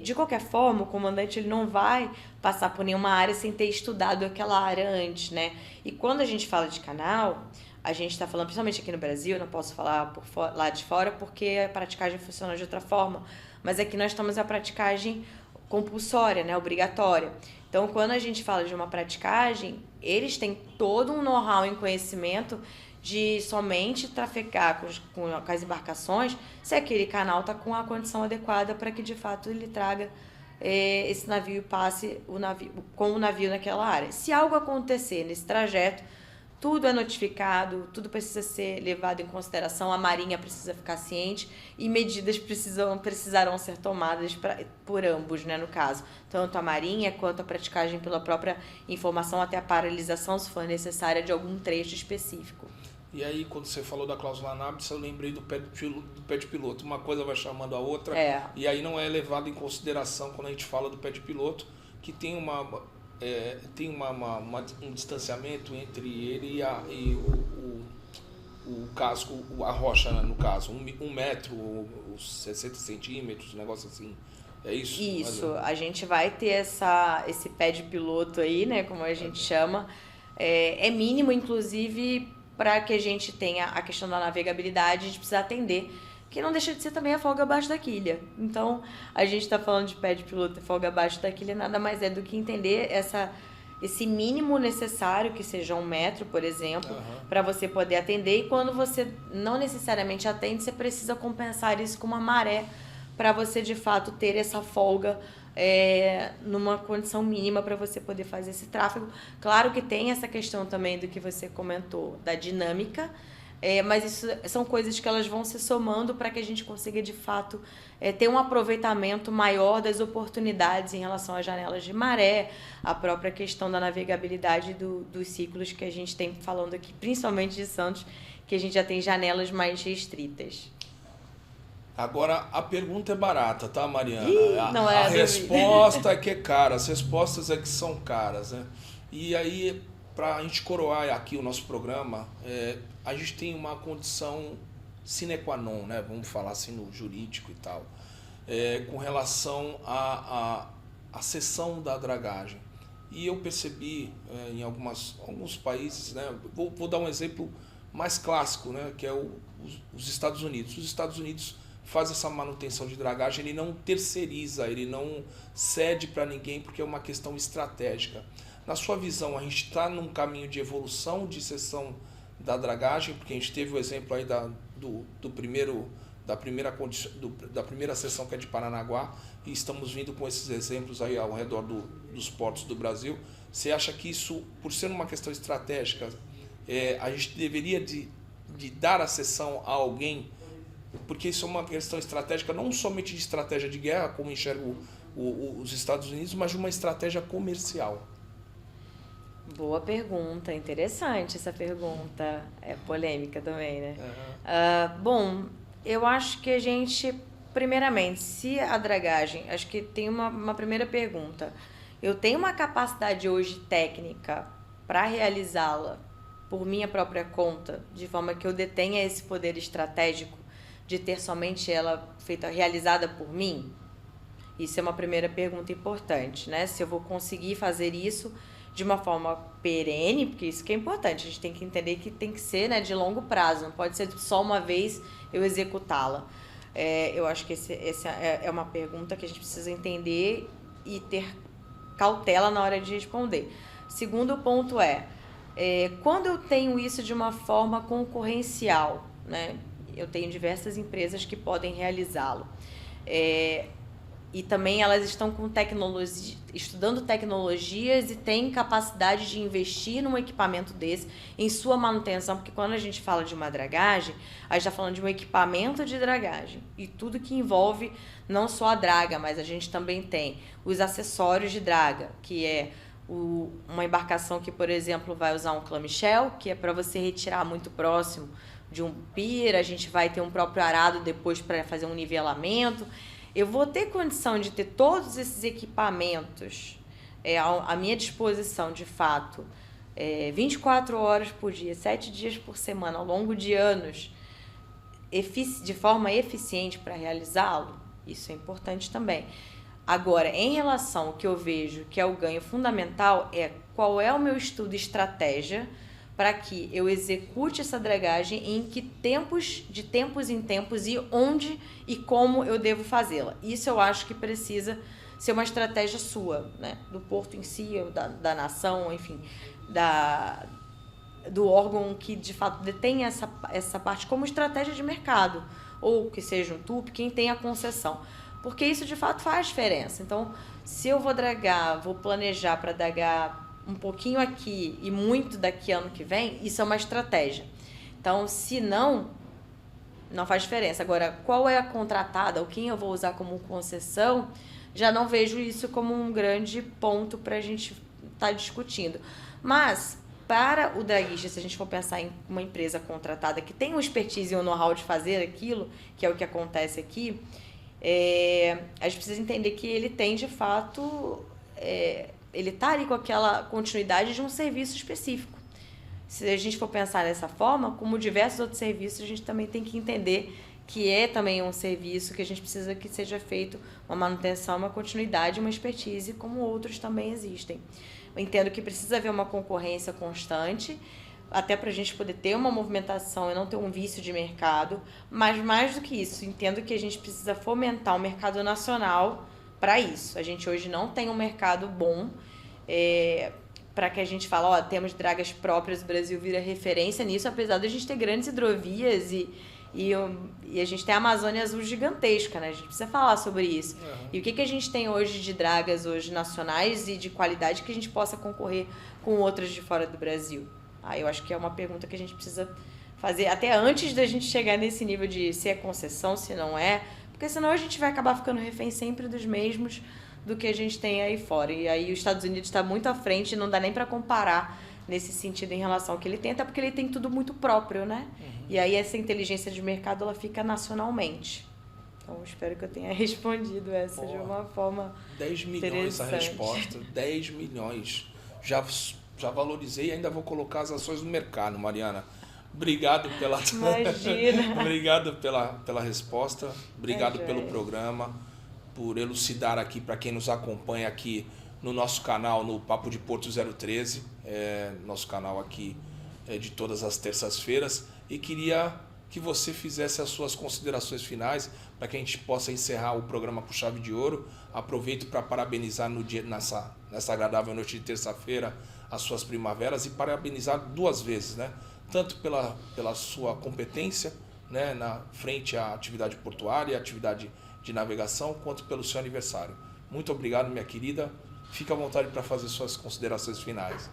S3: De qualquer forma, o comandante ele não vai passar por nenhuma área sem ter estudado aquela área antes, né? E quando a gente fala de canal, a gente está falando, principalmente aqui no Brasil, não posso falar lá de fora porque a praticagem funciona de outra forma, mas aqui nós estamos a praticagem compulsória, né? Obrigatória. Então, quando a gente fala de uma praticagem, eles têm todo um know-how em conhecimento de somente trafegar com as embarcações se aquele canal está com a condição adequada para que, de fato, ele traga esse navio e passe com o navio naquela área. Se algo acontecer nesse trajeto, tudo é notificado, tudo precisa ser levado em consideração, a Marinha precisa ficar ciente e medidas precisarão ser tomadas por ambos, né, no caso. Tanto a Marinha quanto a praticagem pela própria informação até a paralisação, se for necessária, de algum trecho específico.
S2: E aí, quando você falou da cláusula ANABS, eu lembrei do pé de piloto. Uma coisa vai chamando a outra, e aí não é levado em consideração quando a gente fala do pé de piloto, que tem um distanciamento entre ele e o casco, a rocha, né, no caso. 1 metro, 60 centímetros, um negócio assim. É isso?
S3: Isso. A gente vai ter esse pé de piloto aí, né, como a gente chama. É mínimo, inclusive, para que a gente tenha a questão da navegabilidade, a gente precisa atender, que não deixa de ser também a folga abaixo da quilha. Então, a gente está falando de pé de piloto e folga abaixo da quilha, nada mais é do que entender esse mínimo necessário, que seja 1 metro, por exemplo, para você poder atender. E quando você não necessariamente atende, você precisa compensar isso com uma maré, para você, de fato, ter essa folga numa condição mínima para você poder fazer esse tráfego. Claro que tem essa questão também do que você comentou, da dinâmica, mas isso são coisas que elas vão se somando para que a gente consiga, de fato, ter um aproveitamento maior das oportunidades em relação às janelas de maré, a própria questão da navegabilidade dos ciclos que a gente tem falando aqui, principalmente de Santos, que a gente já tem janelas mais restritas.
S2: Agora, a pergunta é barata, tá, Mariana?
S3: Não
S2: a resposta é que é cara, as respostas é que são caras, né? E aí, para a gente coroar aqui o nosso programa, a gente tem uma condição sine qua non, né? Vamos falar assim no jurídico e tal, com relação à cessão da dragagem. E eu percebi em alguns países, né? Vou dar um exemplo mais clássico, né? Que é os Estados Unidos. Os Estados Unidos faz essa manutenção de dragagem, ele não terceiriza, ele não cede para ninguém, porque é uma questão estratégica. Na sua visão, a gente está num caminho de evolução de cessão da dragagem, porque a gente teve o exemplo aí da primeira sessão, que é de Paranaguá, e estamos vindo com esses exemplos aí ao redor dos portos do Brasil. Você acha que isso, por ser uma questão estratégica, a gente deveria de dar a cessão a alguém, porque isso é uma questão estratégica, não somente de estratégia de guerra, como enxergo os Estados Unidos, mas de uma estratégia comercial?
S3: Boa pergunta, interessante essa pergunta, é polêmica também, né? Bom, eu acho que a gente, primeiramente, se a dragagem, acho que tem uma primeira pergunta, eu tenho uma capacidade hoje técnica para realizá-la por minha própria conta, de forma que eu detenha esse poder estratégico de ter somente ela realizada por mim? Isso é uma primeira pergunta importante, né? Se eu vou conseguir fazer isso de uma forma perene, porque isso que é importante, a gente tem que entender que tem que ser, né, de longo prazo, não pode ser só uma vez eu executá-la. Eu acho que essa é uma pergunta que a gente precisa entender e ter cautela na hora de responder. Segundo ponto quando eu tenho isso de uma forma concorrencial, né? Eu tenho diversas empresas que podem realizá-lo. E também elas estão com estudando tecnologias e têm capacidade de investir num equipamento desse em sua manutenção, porque quando a gente fala de uma dragagem, a gente está falando de um equipamento de dragagem e tudo que envolve não só a draga, mas a gente também tem os acessórios de draga, que é uma embarcação que, por exemplo, vai usar um clamshell, que é para você retirar muito próximo de um pier, a gente vai ter um próprio arado depois para fazer um nivelamento. Eu vou ter condição de ter todos esses equipamentos à minha disposição, de fato, 24 horas por dia, 7 dias por semana, ao longo de anos. de forma eficiente para realizá-lo, isso é importante também. Agora, em relação ao que eu vejo que é o ganho fundamental, é qual é o meu estudo e estratégia para que eu execute essa dragagem e em que de tempos em tempos, e onde e como eu devo fazê-la. Isso eu acho que precisa ser uma estratégia sua, né? Do porto em si, da nação, enfim, do órgão que de fato detém essa parte como estratégia de mercado, ou que seja um TUP, quem tem a concessão. Porque isso de fato faz diferença. Então, se eu vou planejar para dragar um pouquinho aqui e muito daqui ano que vem, isso é uma estratégia. Então, se não faz diferença. Agora, qual é a contratada, ou quem eu vou usar como concessão, já não vejo isso como um grande ponto para a gente estar discutindo. Mas, para o draguista, se a gente for pensar em uma empresa contratada que tem o expertise e o know-how de fazer aquilo, que é o que acontece aqui, a gente precisa entender que ele tem, de fato, ele está ali com aquela continuidade de um serviço específico. Se a gente for pensar dessa forma, como diversos outros serviços, a gente também tem que entender que é também um serviço que a gente precisa que seja feito uma manutenção, uma continuidade, uma expertise, como outros também existem. Eu entendo que precisa haver uma concorrência constante, até para a gente poder ter uma movimentação e não ter um vício de mercado, mas mais do que isso, entendo que a gente precisa fomentar o mercado nacional para isso. A gente hoje não tem um mercado bom para que a gente fale, temos dragas próprias, o Brasil vira referência nisso, apesar de a gente ter grandes hidrovias e a gente tem a Amazônia Azul gigantesca, né? A gente precisa falar sobre isso. Uhum. E o que a gente tem hoje de dragas hoje nacionais e de qualidade que a gente possa concorrer com outras de fora do Brasil? Eu acho que é uma pergunta que a gente precisa fazer até antes da gente chegar nesse nível de se é concessão, se não é, porque senão a gente vai acabar ficando refém sempre dos mesmos do que a gente tem aí fora. E aí os Estados Unidos está muito à frente e não dá nem para comparar nesse sentido em relação ao que ele tem, até porque ele tem tudo muito próprio, né? Uhum. E aí essa inteligência de mercado, ela fica nacionalmente. Então, espero que eu tenha respondido essa de uma forma
S2: 10 milhões a resposta, 10 milhões. Já valorizei e ainda vou colocar as ações no mercado, Mariana. Obrigado pela...
S3: Imagina!
S2: Obrigado pela resposta, obrigado pelo programa, por elucidar aqui para quem nos acompanha aqui no nosso canal, no Papo de Porto 013, nosso canal aqui de todas as terças-feiras, e queria que você fizesse as suas considerações finais para que a gente possa encerrar o programa com chave de ouro. Aproveito para parabenizar nessa agradável noite de terça-feira as suas primaveras e parabenizar duas vezes, né? Tanto pela sua competência, né, na frente à atividade portuária e à atividade de navegação, quanto pelo seu aniversário. Muito obrigado, minha querida. Fique à vontade para fazer suas considerações finais.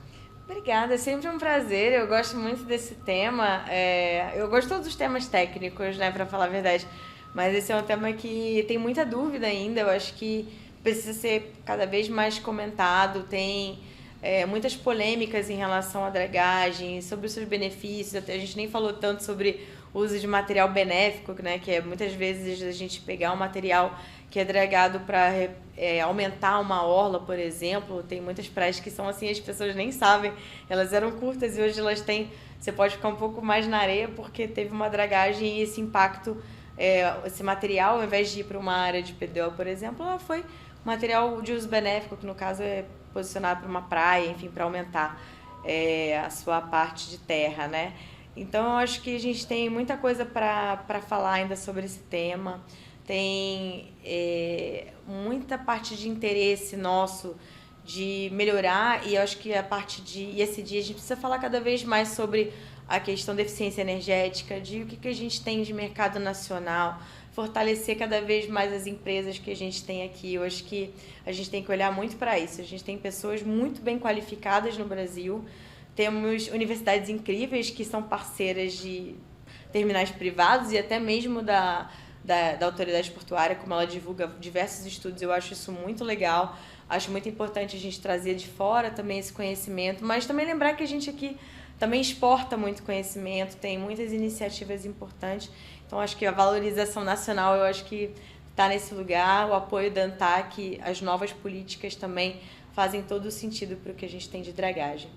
S3: Obrigada, é sempre um prazer. Eu gosto muito desse tema. Eu gosto de todos os temas técnicos, né, para falar a verdade. Mas esse é um tema que tem muita dúvida ainda. Eu acho que precisa ser cada vez mais comentado. Tem muitas polêmicas em relação à dragagem, sobre os seus benefícios. A gente nem falou tanto sobre o uso de material benéfico, né, que é muitas vezes a gente pegar um material que é dragado para aumentar uma orla, por exemplo. Tem muitas praias que são assim, as pessoas nem sabem, elas eram curtas e hoje elas têm, você pode ficar um pouco mais na areia porque teve uma dragagem e esse impacto, esse material, ao invés de ir para uma área de PDO, por exemplo, ela foi material de uso benéfico, que no caso é posicionado para uma praia, enfim, para aumentar a sua parte de terra, né? Então, eu acho que a gente tem muita coisa para falar ainda sobre esse tema. Tem muita parte de interesse nosso de melhorar, e eu acho que a parte de ESG, a gente precisa falar cada vez mais sobre a questão da eficiência energética, de o que a gente tem de mercado nacional, fortalecer cada vez mais as empresas que a gente tem aqui. Eu acho que a gente tem que olhar muito para isso. A gente tem pessoas muito bem qualificadas no Brasil, temos universidades incríveis que são parceiras de terminais privados e até mesmo da autoridade portuária, como ela divulga diversos estudos. Eu acho isso muito legal. Acho muito importante a gente trazer de fora também esse conhecimento, mas também lembrar que a gente aqui também exporta muito conhecimento, tem muitas iniciativas importantes. Então, acho que a valorização nacional, eu acho que está nesse lugar, o apoio da ANTAC, as novas políticas também fazem todo o sentido para o que a gente tem de dragagem.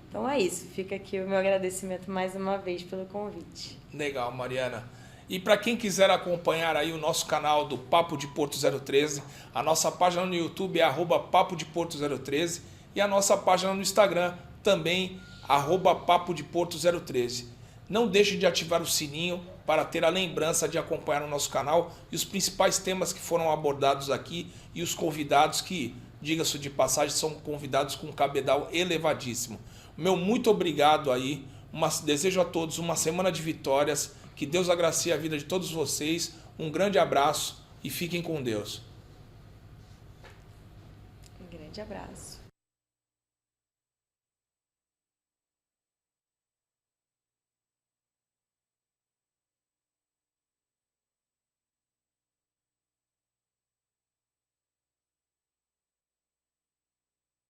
S3: Então é isso, fica aqui o meu agradecimento mais uma vez pelo convite.
S2: Legal, Mariana. E para quem quiser acompanhar aí o nosso canal do Papo de Porto 013, a nossa página no YouTube é @Papo de Porto 013 e a nossa página no Instagram também @Papo de Porto 013. Não deixe de ativar o sininho para ter a lembrança de acompanhar o nosso canal e os principais temas que foram abordados aqui e os convidados que, diga-se de passagem, são convidados com um cabedal elevadíssimo. Meu muito obrigado aí, desejo a todos uma semana de vitórias, que Deus agracie a vida de todos vocês, um grande abraço e fiquem com Deus.
S3: Um grande abraço.